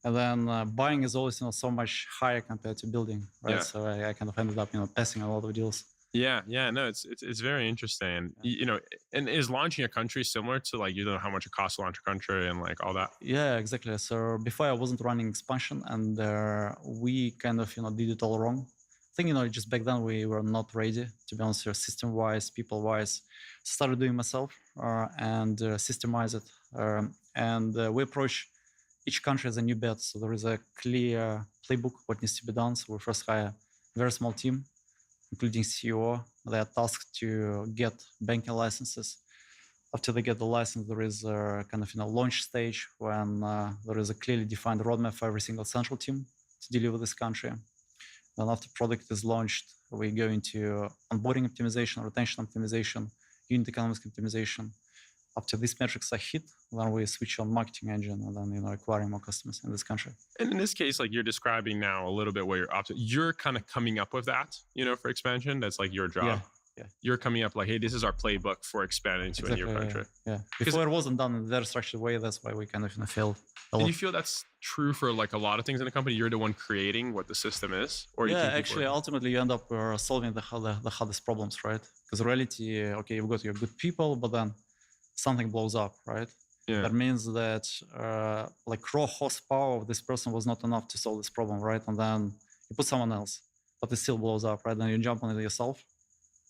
Speaker 6: And then buying is always so much higher compared to building, right? Yeah. So I kind of ended up passing a lot of deals.
Speaker 7: Yeah, no, it's very interesting. And is launching a country similar to like how much it costs to launch a country and like all that?
Speaker 6: Yeah, exactly. So before I wasn't running expansion, and we kind of did it all wrong. I think just back then we were not ready, to be honest, system wise, people wise. Started doing myself and systemize it, and we approach each country as a new bet. So there is a clear playbook what needs to be done. So we first hire a very small team, including CEO. They are tasked to get banking licenses. After they get the license, there is a kind of launch stage when there is a clearly defined roadmap for every single central team to deliver this country. Then after product is launched, we go into onboarding optimization, retention optimization, unit economics optimization. after these metrics are hit, then we switch on marketing engine and then acquiring more customers in this country.
Speaker 7: And in this case, like you're describing now a little bit where you're kind of coming up with that, for expansion. That's like your job.
Speaker 6: Yeah.
Speaker 7: You're coming up like, hey, this is our playbook for expanding to a new country.
Speaker 6: Yeah. Before it wasn't done in a very structured way. That's why we kind of failed.
Speaker 7: Do you feel that's true for like a lot of things in the company? You're the one creating what the system is, or do you think
Speaker 6: actually, ultimately, you end up solving the hardest problems, right? Because in reality, okay, you've got your good people, but then something blows up, right?
Speaker 7: Yeah.
Speaker 6: That means that like raw horsepower of this person was not enough to solve this problem, right? And then you put someone else, but it still blows up, right? Then you jump on it yourself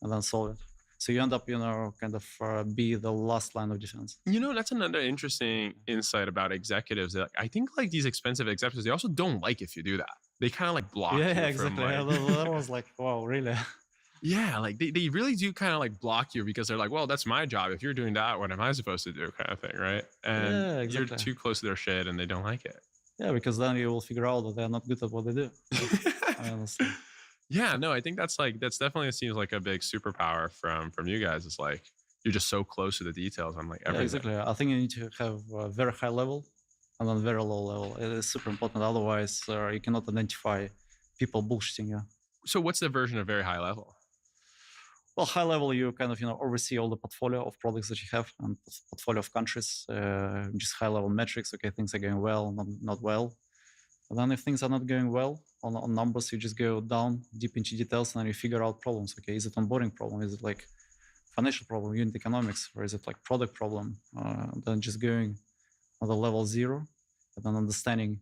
Speaker 6: and then solve it. So you end up, kind of be the last line of defense.
Speaker 7: That's another interesting insight about executives. That I think like these expensive executives, they also don't like if you do that. They kind of like block you.
Speaker 6: Yeah, exactly. That was like, wow, really?
Speaker 7: Yeah, like they really do kind of like block you because they're like, well, that's my job. If you're doing that, what am I supposed to do? Kind of thing, right? And you're too close to their shit and they don't like it.
Speaker 6: Yeah, because then you will figure out that they're not good at what they do.
Speaker 7: Yeah, no, I think that's definitely seems like a big superpower from you guys. It's like you're just so close to the details on like everything.
Speaker 6: Yeah, exactly. I think you need to have a very high level and then very low level. It is super important. Otherwise, you cannot identify people bullshitting you.
Speaker 7: So what's the version of very high level?
Speaker 6: Well, high level, you kind of oversee all the portfolio of products that you have and portfolio of countries, just high level metrics. Okay, things are going well, not well. And then if things are not going well on numbers, you just go down deep into details and then you figure out problems. Okay, is it onboarding problem? Is it like financial problem, unit economics, or is it like product problem? Then just going on the level 0 and then understanding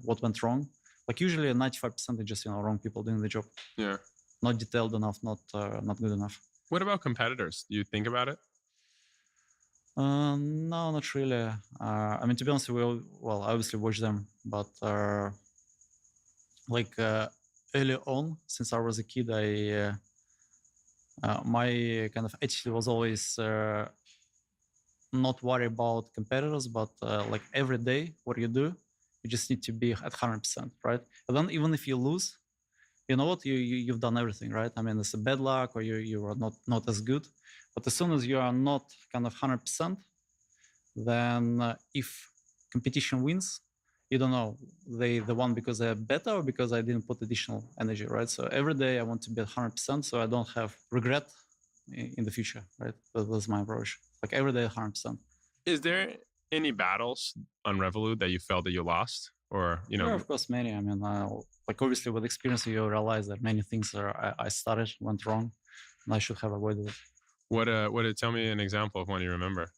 Speaker 6: what went wrong. Like usually 95% is just wrong people doing the job.
Speaker 7: Yeah.
Speaker 6: Not detailed enough, not good enough.
Speaker 7: What about competitors? Do you think about it?
Speaker 6: No, not really. I mean, to be honest, I obviously watch them, but early on, since I was a kid, my kind of attitude was always not worry about competitors, but like every day, what you do, you just need to be at 100%, right? And then even if you lose, you know what, you've done everything, right? I mean, it's a bad luck or you are not as good. But as soon as you are not kind of 100%, then if competition wins, you don't know, they won because they're better or because I didn't put additional energy, right? So every day I want to be at 100% so I don't have regret in the future, right? That's my approach. Like every day 100%.
Speaker 7: Is there any battles on Revolut that you felt that you lost? Or,
Speaker 6: Yeah, of course, many. I mean, like obviously with experience, you realize that many things I started went wrong and I should have avoided it.
Speaker 7: What tell me an example of one you remember?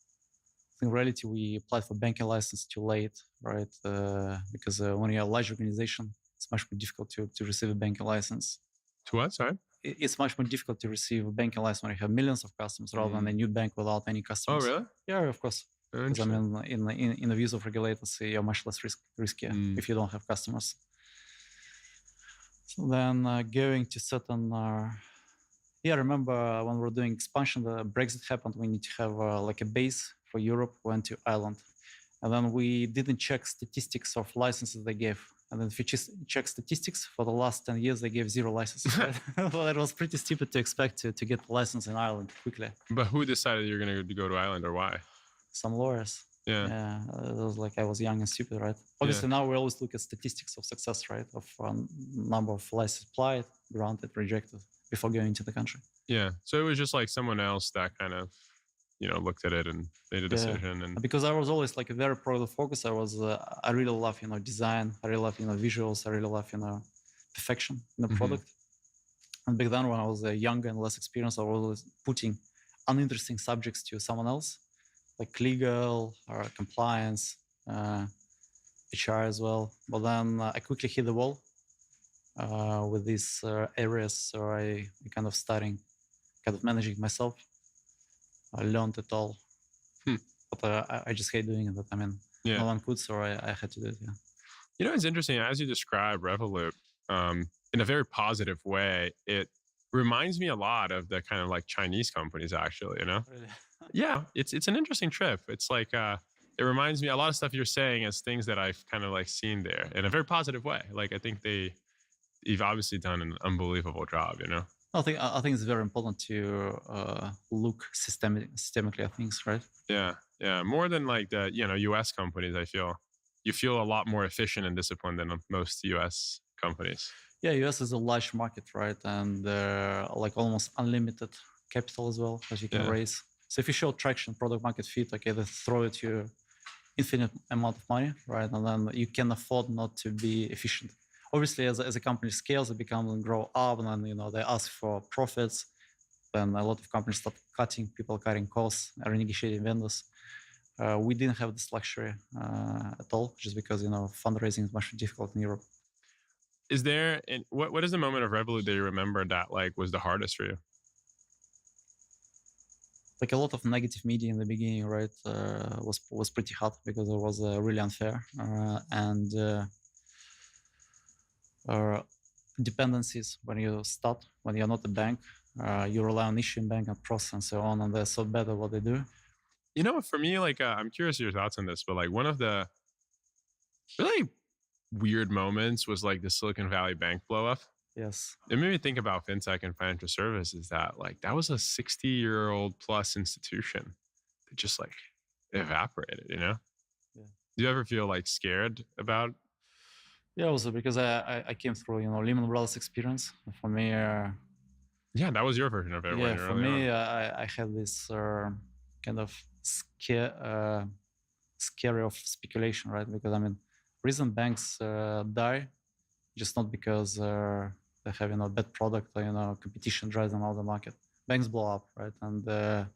Speaker 6: In reality, we applied for banking license too late, right? Because when you're a large organization, it's much more difficult to receive a banking license.
Speaker 7: To what, sorry?
Speaker 6: It's much more difficult to receive a banking license when you have millions of customers rather than a new bank without any customers.
Speaker 7: Oh, really?
Speaker 6: Yeah, of course. Because I mean, in the views of regulators, you're much less riskier if you don't have customers. So then going to certain... I remember when we were doing expansion, the Brexit happened. We need to have like a base for Europe. We went to Ireland. And then we didn't check statistics of licenses they gave. And then if you check statistics, for the last 10 years, they gave 0 licenses. Right? Well, it was pretty stupid to expect to get the license in Ireland quickly.
Speaker 7: But who decided you're going to go to Ireland or why?
Speaker 6: Some lawyers.
Speaker 7: Yeah.
Speaker 6: It was like I was young and stupid, right? Obviously, now we always look at statistics of success, right? Of number of licenses applied, granted, rejected before going into the country.
Speaker 7: Yeah. So it was just like someone else that kind of, looked at it and made a decision. And
Speaker 6: because I was always like a very product focus. I really love, design. I really love, visuals. I really love, perfection in the product. And back then when I was younger and less experienced, I was always putting uninteresting subjects to someone else, like legal or compliance, HR as well. But then I quickly hit the wall with these areas. So I kind of starting managing myself. I learned it all. But I just hate doing it. I mean, no one could, so I had to do it, yeah.
Speaker 7: It's interesting. As you describe Revolut in a very positive way, it reminds me a lot of the kind of like Chinese companies, actually,
Speaker 6: Really?
Speaker 7: Yeah, it's an interesting trip. It's like, it reminds me, a lot of stuff you're saying is things that I've kind of like seen there in a very positive way. Like, I think you've obviously done an unbelievable job,
Speaker 6: I think it's very important to look systemically at things, right?
Speaker 7: Yeah, yeah. More than like the U.S. companies, I feel you feel a lot more efficient and disciplined than most U.S. companies.
Speaker 6: Yeah, US is a large market, right? And like almost unlimited capital as well that you can
Speaker 7: Yeah.
Speaker 6: raise. So if you show traction, product market fit, okay, they throw at you infinite amount of money, right? And then you can afford not to be efficient. Obviously, as a company scales, they become and grow up, and then they ask for profits. Then a lot of companies start cutting costs, renegotiating vendors. We didn't have this luxury at all, just because fundraising is much more difficult in Europe.
Speaker 7: Is there what is the moment of Revolut that you remember that like was the hardest for you?
Speaker 6: Like a lot of negative media in the beginning, right? Was pretty hard because it was really unfair and dependencies when you start, when you're not a bank. You rely on issuing bank and process and so on, and they're so bad at what they do.
Speaker 7: For me, like I'm curious your thoughts on this, but like one of the really weird moments was like the Silicon Valley Bank blow up.
Speaker 6: Yes.
Speaker 7: It made me think about fintech and financial services that like that was a 60-year-old plus institution that just like evaporated,
Speaker 6: Yeah.
Speaker 7: Do you ever feel like scared about?
Speaker 6: Yeah, also because I came through Lehman Brothers experience. For me,
Speaker 7: Yeah, that was your version of it.
Speaker 6: yeah, for
Speaker 7: early
Speaker 6: me,
Speaker 7: on.
Speaker 6: I had this kind of scary of speculation, right? Because I mean, reason banks die just not because they have bad product or competition drives them out of the market. Banks blow up, right? And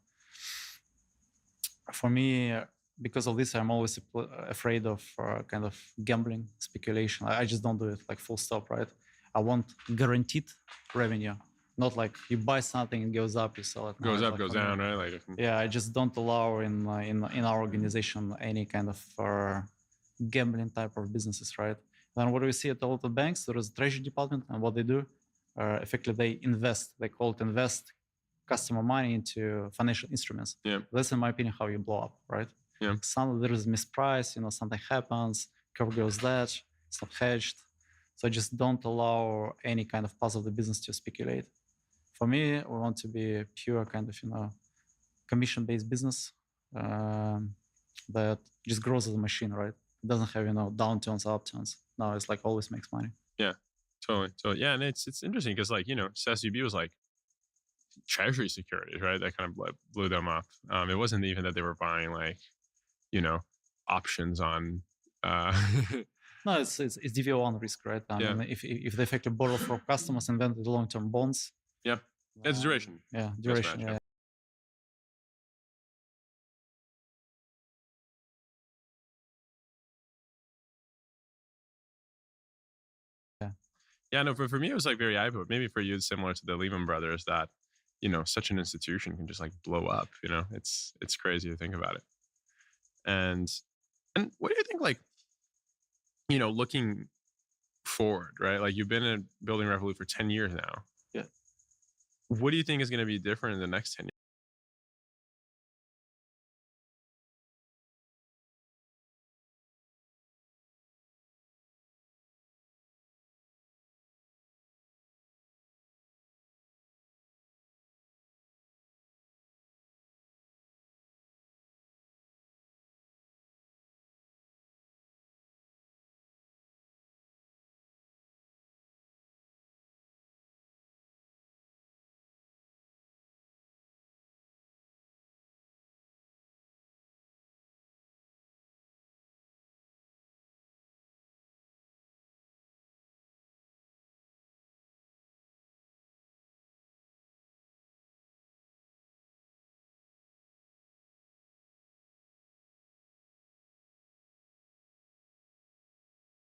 Speaker 6: for me, because of this, I'm always afraid of kind of gambling, speculation. I just don't do it, like full stop, right? I want guaranteed revenue, not like you buy something, it goes up, you sell it.
Speaker 7: Goes
Speaker 6: No,
Speaker 7: up,
Speaker 6: like
Speaker 7: goes
Speaker 6: for me,
Speaker 7: down, right? Like
Speaker 6: yeah, I just don't allow in our organization any kind of gambling type of businesses, right? Then what do we see at a lot of banks? There is a treasury department, and what they do, effectively they invest. They call it invest customer money into financial instruments.
Speaker 7: Yeah.
Speaker 6: That's, in my opinion, how you blow up, right?
Speaker 7: Yeah.
Speaker 6: There is misprice, something happens, curve goes dead, it's not hedged. So I just don't allow any kind of part of the business to speculate. For me, we want to be a pure kind of commission-based business that just grows as a machine, right? It doesn't have downturns, upturns. No, it's like always makes money.
Speaker 7: Yeah, totally. So yeah, and it's interesting because like SUB was like treasury securities, right? That kind of blew them up. It wasn't even that they were buying like options on.
Speaker 6: No, it's DV1 risk, right? I
Speaker 7: Yeah.
Speaker 6: mean, if they effectively borrow from customers and then the long-term bonds.
Speaker 7: Yeah, it's duration.
Speaker 6: Yeah, duration.
Speaker 7: Mismatch,
Speaker 6: Yeah.
Speaker 7: Yeah, no, for me, it was like very eye-opening. Maybe for you, it's similar to the Lehman Brothers that, such an institution can just like blow up, it's crazy to think about it. And what do you think, like, looking forward, right? Like you've been in building Revolut for 10 years now.
Speaker 6: Yeah.
Speaker 7: What do you think is going to be different in the next 10 years?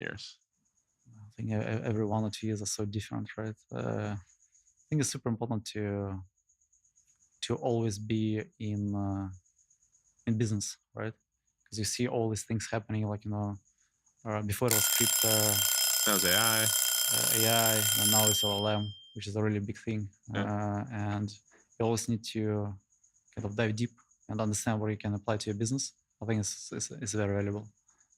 Speaker 7: Years.
Speaker 6: I think every 1 or 2 years are so different, right? I think it's super important to always be in business, right? Because you see all these things happening, like before it was crypto,
Speaker 7: That was AI.
Speaker 6: AI, and now it's LLM, which is a really big thing.
Speaker 7: Yeah.
Speaker 6: And you always need to kind of dive deep and understand what you can apply to your business. I think it's very valuable.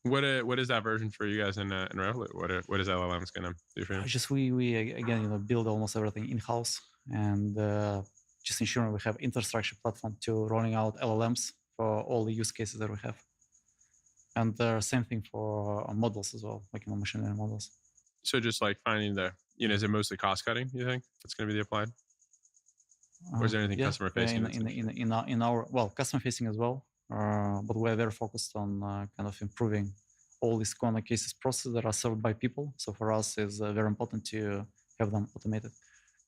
Speaker 7: What is that version for you guys in Revolut? What is LLMs going to do for you?
Speaker 6: Just we again build almost everything in house. and just ensuring we have infrastructure platform to rolling out LLMs for all the use cases that we have. And the same thing for models as well, like machine learning models.
Speaker 7: So just like finding is it mostly cost cutting, you think, that's going to be applied? Or is there anything customer facing?
Speaker 6: In our customer facing as well, but we're very focused on kind of improving all these corner cases processes that are served by people. So for us, it's very important to have them automated.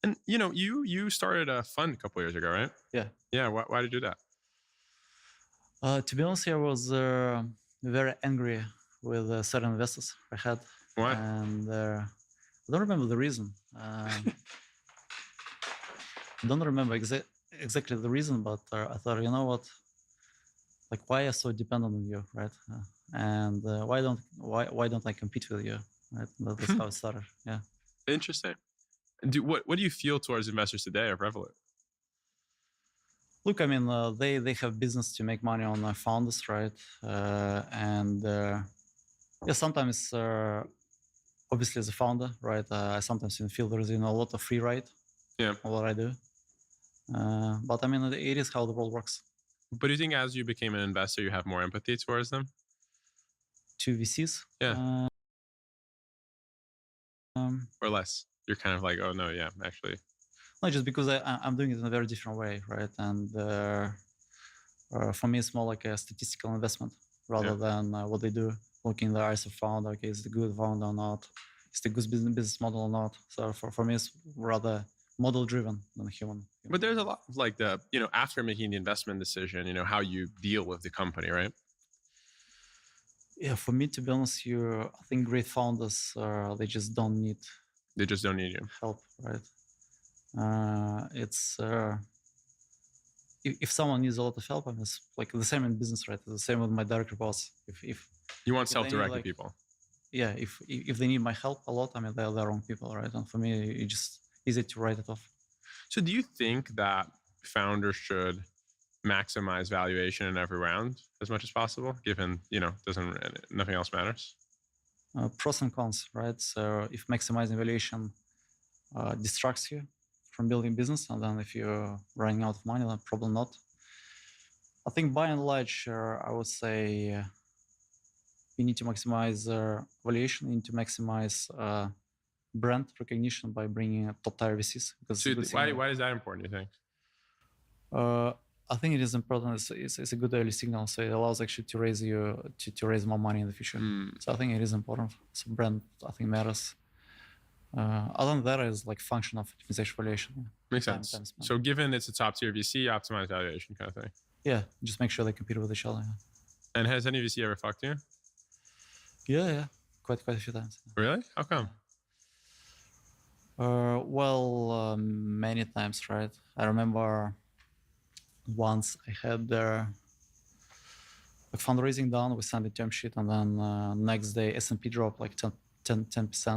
Speaker 7: And you started a fund a couple years ago, right?
Speaker 6: Yeah.
Speaker 7: Yeah. Why did you do that?
Speaker 6: To be honest, I was very angry with certain investors I had.
Speaker 7: Why?
Speaker 6: And I don't remember the reason. I don't remember exactly the reason, but I thought, you know what? Like, why are you so dependent on you, right? And why don't I compete with you? Right? That's how it started. Yeah.
Speaker 7: Interesting. What do you feel towards investors today of Revolut?
Speaker 6: Look, I mean, they have business to make money on founders, right? And sometimes, obviously, as a founder, right, I sometimes feel there is a lot of free ride.
Speaker 7: Yeah.
Speaker 6: On what I do. But I mean, it is how the world works.
Speaker 7: But do you think as you became an investor, you have more empathy towards them?
Speaker 6: To VCs?
Speaker 7: Yeah. Or less? You're kind of like, oh no, yeah, actually.
Speaker 6: No, just because I'm doing it in a very different way, right? And for me, it's more like a statistical investment rather than what they do. Looking in the eyes of founder, okay, is it a good founder or not? Is it a good business model or not? So for me, it's rather model driven than human.
Speaker 7: But there's a lot of like after making the investment decision, how you deal with the company, right?
Speaker 6: Yeah, for me, to be honest, I think great founders, they just don't need
Speaker 7: you
Speaker 6: help, right? It's if someone needs a lot of help, I mean, it's like the same in business, right? It's the same with my direct reports. If
Speaker 7: you want self-directed people,
Speaker 6: yeah, if they need my help a lot, I mean, they're the wrong people, right? And for me, it's just easy to write it off.
Speaker 7: So do you think that founders should maximize valuation in every round as much as possible, given, nothing else matters?
Speaker 6: Pros and cons, right? So if maximizing valuation distracts you from building business, and then if you're running out of money, then probably not. I think by and large, I would say you need to maximize valuation, you need to maximize brand recognition by bringing top tier VCs. Because
Speaker 7: why is that important, you think?
Speaker 6: I think it is important. It's a good early signal, so it allows actually to raise to raise more money in the future. So I think it is important. So brand, I think, matters. Other than that, is like function of optimization valuation.
Speaker 7: Makes sense. So given it's a top tier VC, optimize valuation kind of thing.
Speaker 6: Yeah, just make sure they compete with each other. Yeah.
Speaker 7: And has any VC ever fucked you?
Speaker 6: Yeah, quite a few times.
Speaker 7: Really? How come?
Speaker 6: Many times, right? I remember once I had their fundraising done, we signed a term sheet, and then next day S&P dropped like 10%.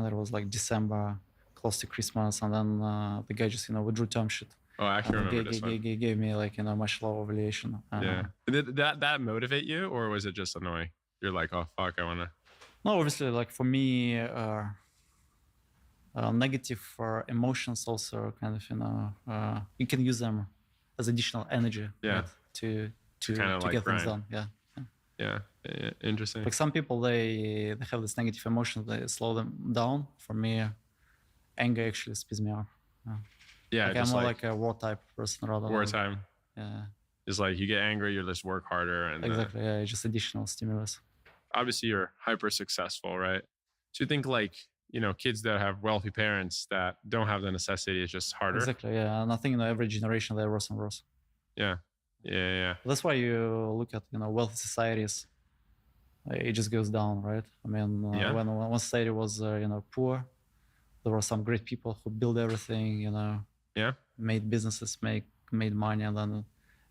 Speaker 6: It was like December, close to Christmas, and then the guy just withdrew term sheet.
Speaker 7: Oh, I actually remember this one.
Speaker 6: Gave me like much lower valuation.
Speaker 7: Yeah. Did that motivate you, or was it just annoying? You're like, oh fuck, I wanna.
Speaker 6: No, obviously, like for me, negative emotions also kind of you can use them as additional energy.
Speaker 7: Yeah.
Speaker 6: Right, to
Speaker 7: like
Speaker 6: get
Speaker 7: grind.
Speaker 6: things done.
Speaker 7: Yeah. Interesting.
Speaker 6: Like some people, they have this negative emotions, they slow them down. For me, anger actually speeds me off.
Speaker 7: Yeah,
Speaker 6: like I'm more like a war type person rather.
Speaker 7: Wartime.
Speaker 6: Yeah.
Speaker 7: It's like you get angry, you just work harder, and
Speaker 6: exactly. Yeah, just additional stimulus.
Speaker 7: Obviously, you're hyper successful, right? So you think like kids that have wealthy parents that don't have the necessity is just harder.
Speaker 6: Exactly. Yeah, and I think every generation they're worse and worse.
Speaker 7: Yeah.
Speaker 6: That's why you look at wealthy societies. It just goes down, right? I mean, when society was poor, there were some great people who built everything. Made businesses, made money, and then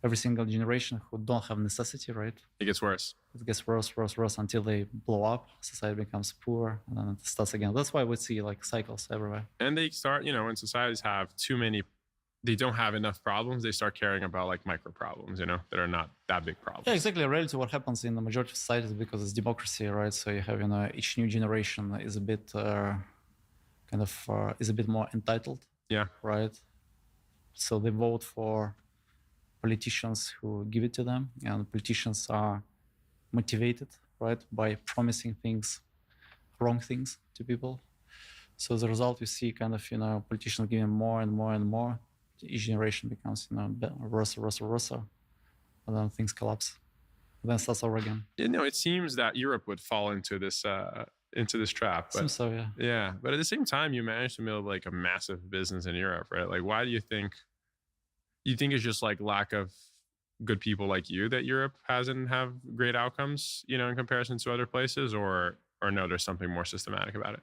Speaker 6: every single generation who don't have necessity, right?
Speaker 7: It gets worse.
Speaker 6: It gets worse until they blow up. Society becomes poor, and then it starts again. That's why we see like cycles everywhere.
Speaker 7: And they start, when societies have too many, they don't have enough problems, they start caring about like micro problems, that are not that big problems.
Speaker 6: Yeah, exactly. Reality, what happens in the majority of societies, because it's democracy, right? So you have, each new generation is a bit is a bit more entitled.
Speaker 7: Yeah.
Speaker 6: Right. So they vote for politicians who give it to them, and politicians are motivated, right, by promising things, wrong things to people. So as a result, we see kind of, politicians giving more and more and more. Each generation becomes, worse, worse, worse, and then things collapse. And then it starts over again.
Speaker 7: It seems that Europe would fall into this trap. But
Speaker 6: Seems so, yeah.
Speaker 7: yeah, but at the same time, you managed to build like a massive business in Europe, right? Like, why do you think? You think it's just like lack of good people like you that Europe hasn't have great outcomes, in comparison to other places, or no, there's something more systematic about it.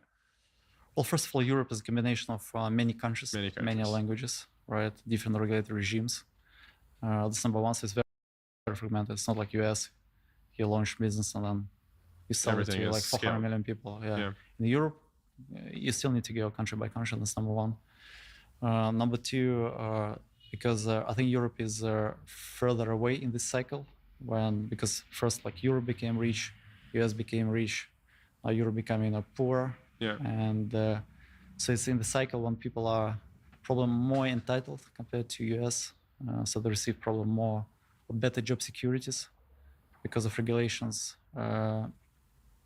Speaker 6: Well, first of all, Europe is a combination of many countries, many languages, right? Different regulatory regimes. That's number one. So it's very, very fragmented. It's not like US. You launch business and then you sell everything it to like 400 million people. Yeah. In Europe, you still need to go country by country. That's number one. Number two, because I think Europe is further away in this cycle because first like Europe became rich, US became rich, now Europe becoming poor.
Speaker 7: Yeah.
Speaker 6: And so it's in the cycle when people are probably more entitled compared to US. So they receive probably more better job securities because of regulations.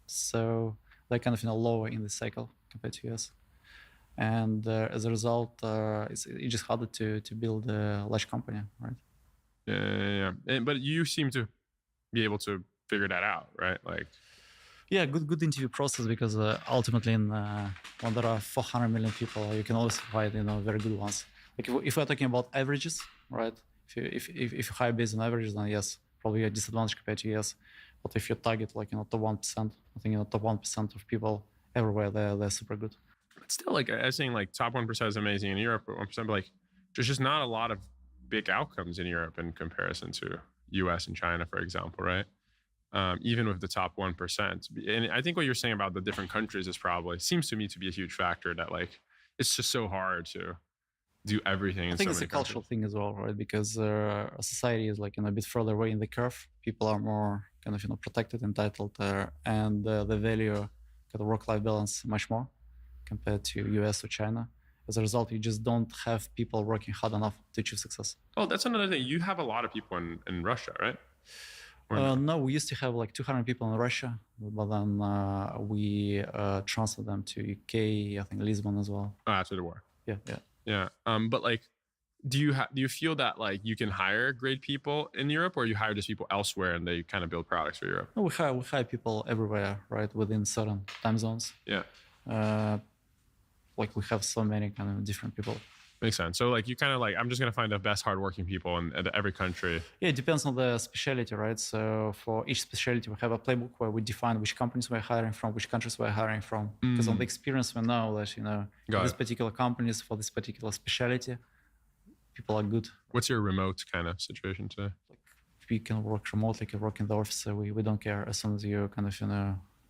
Speaker 6: So they're kind of lower in the cycle compared to US. And as a result, it's just harder to build a large company, right?
Speaker 7: Yeah. But you seem to be able to figure that out, right? Like,
Speaker 6: yeah, good interview process, because ultimately, when there are 400 million people, you can always find very good ones. Like if we're talking about averages, right? If you hire based on averages, then yes, probably a disadvantage compared to US. But if you target like top 1%, I think top 1% of people everywhere, they're super good.
Speaker 7: But still, like I was saying, like top 1% is amazing in Europe, but 1%, but like there's just not a lot of big outcomes in Europe in comparison to US and China, for example, right? Even with the top 1%. And I think what you're saying about the different countries seems to me to be a huge factor, that like it's just so hard to do everything.
Speaker 6: I think it's a cultural thing as well, right? Because society is like a bit further away in the curve. People are more kind of protected, entitled, and they value kind of work-life balance much more compared to US or China. As a result, you just don't have people working hard enough to achieve success.
Speaker 7: Oh, that's another thing. You have a lot of people in Russia, right?
Speaker 6: No, we used to have like 200 people in Russia, but then we transferred them to UK, I think Lisbon as well.
Speaker 7: Oh, after the war.
Speaker 6: Yeah.
Speaker 7: But like, do you feel that like you can hire great people in Europe, or you hire just people elsewhere and they kind of build products for Europe?
Speaker 6: No, we hire people everywhere, right, within certain time zones.
Speaker 7: Yeah.
Speaker 6: Like we have so many kind of different people.
Speaker 7: Makes sense. So like you kind of like, I'm just going to find the best hardworking people in every country.
Speaker 6: Yeah, it depends on the specialty, right? So for each specialty, we have a playbook where we define which companies we're hiring from, which countries we're hiring from. Because on the experience, we know that, these particular companies for this particular specialty, people are good.
Speaker 7: What's your remote kind of situation today?
Speaker 6: Like we can work remotely, can work in the office. So we don't care as long as you kind of,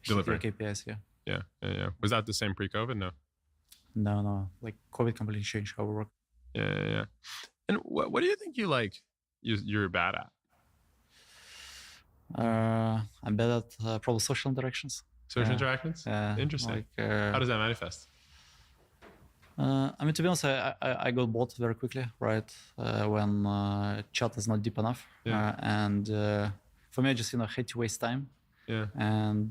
Speaker 6: hit your KPIs,
Speaker 7: Yeah. Was that the same pre-COVID? No.
Speaker 6: No. Like COVID completely changed how we work.
Speaker 7: Yeah. And what do you think you're bad at?
Speaker 6: I'm bad at probably social interactions.
Speaker 7: Social interactions? Interesting.
Speaker 6: Like,
Speaker 7: how does that manifest?
Speaker 6: To be honest, I got bored very quickly, right? When chat is not deep enough.
Speaker 7: Yeah.
Speaker 6: And for me, I just, hate to waste time.
Speaker 7: Yeah.
Speaker 6: And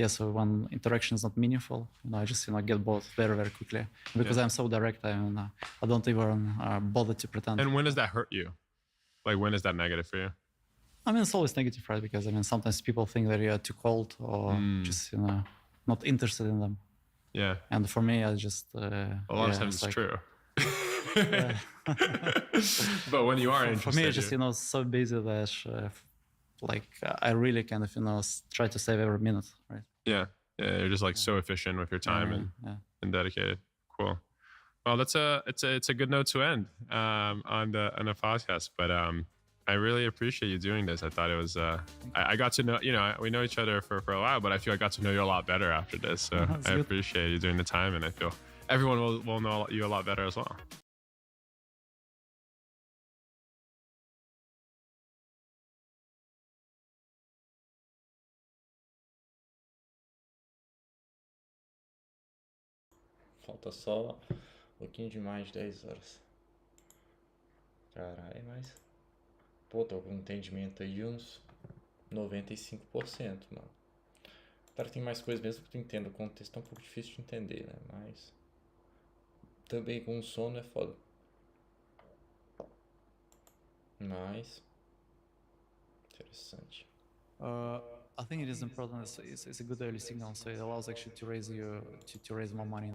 Speaker 6: so when interaction is not meaningful, I just get bored very, very quickly. Because I'm so direct, I don't even bother to pretend.
Speaker 7: And when does that hurt you? Like, when is that negative for you?
Speaker 6: It's always negative, right? Because sometimes people think that you're too cold or just not interested in them.
Speaker 7: Yeah.
Speaker 6: And for me, I just
Speaker 7: a lot of times it's true. But when you are interested,
Speaker 6: for me, it's just so busy that I really kind of try to save every minute, right?
Speaker 7: Yeah, you're just like so efficient with your time and dedicated. Cool. Well, it's a good note to end on the podcast. But I really appreciate you doing this. I thought it was I got to know, we know each other for a while, but I feel I got to know you a lot better after this. So I appreciate you doing the time, and I feel everyone will know you a lot better as well.
Speaker 8: Falta só um pouquinho de mais de 10 horas. Caralho, mas. Pô, tô com um entendimento aí de uns 95%, mano. Claro que tem mais coisas mesmo que tu entenda. O contexto é um pouco difícil de entender, né? Mas. Também com sono é foda. Mas. Interessante.
Speaker 6: I think it is important. It's a good early signal, so it allows actually to raise you to raise more money.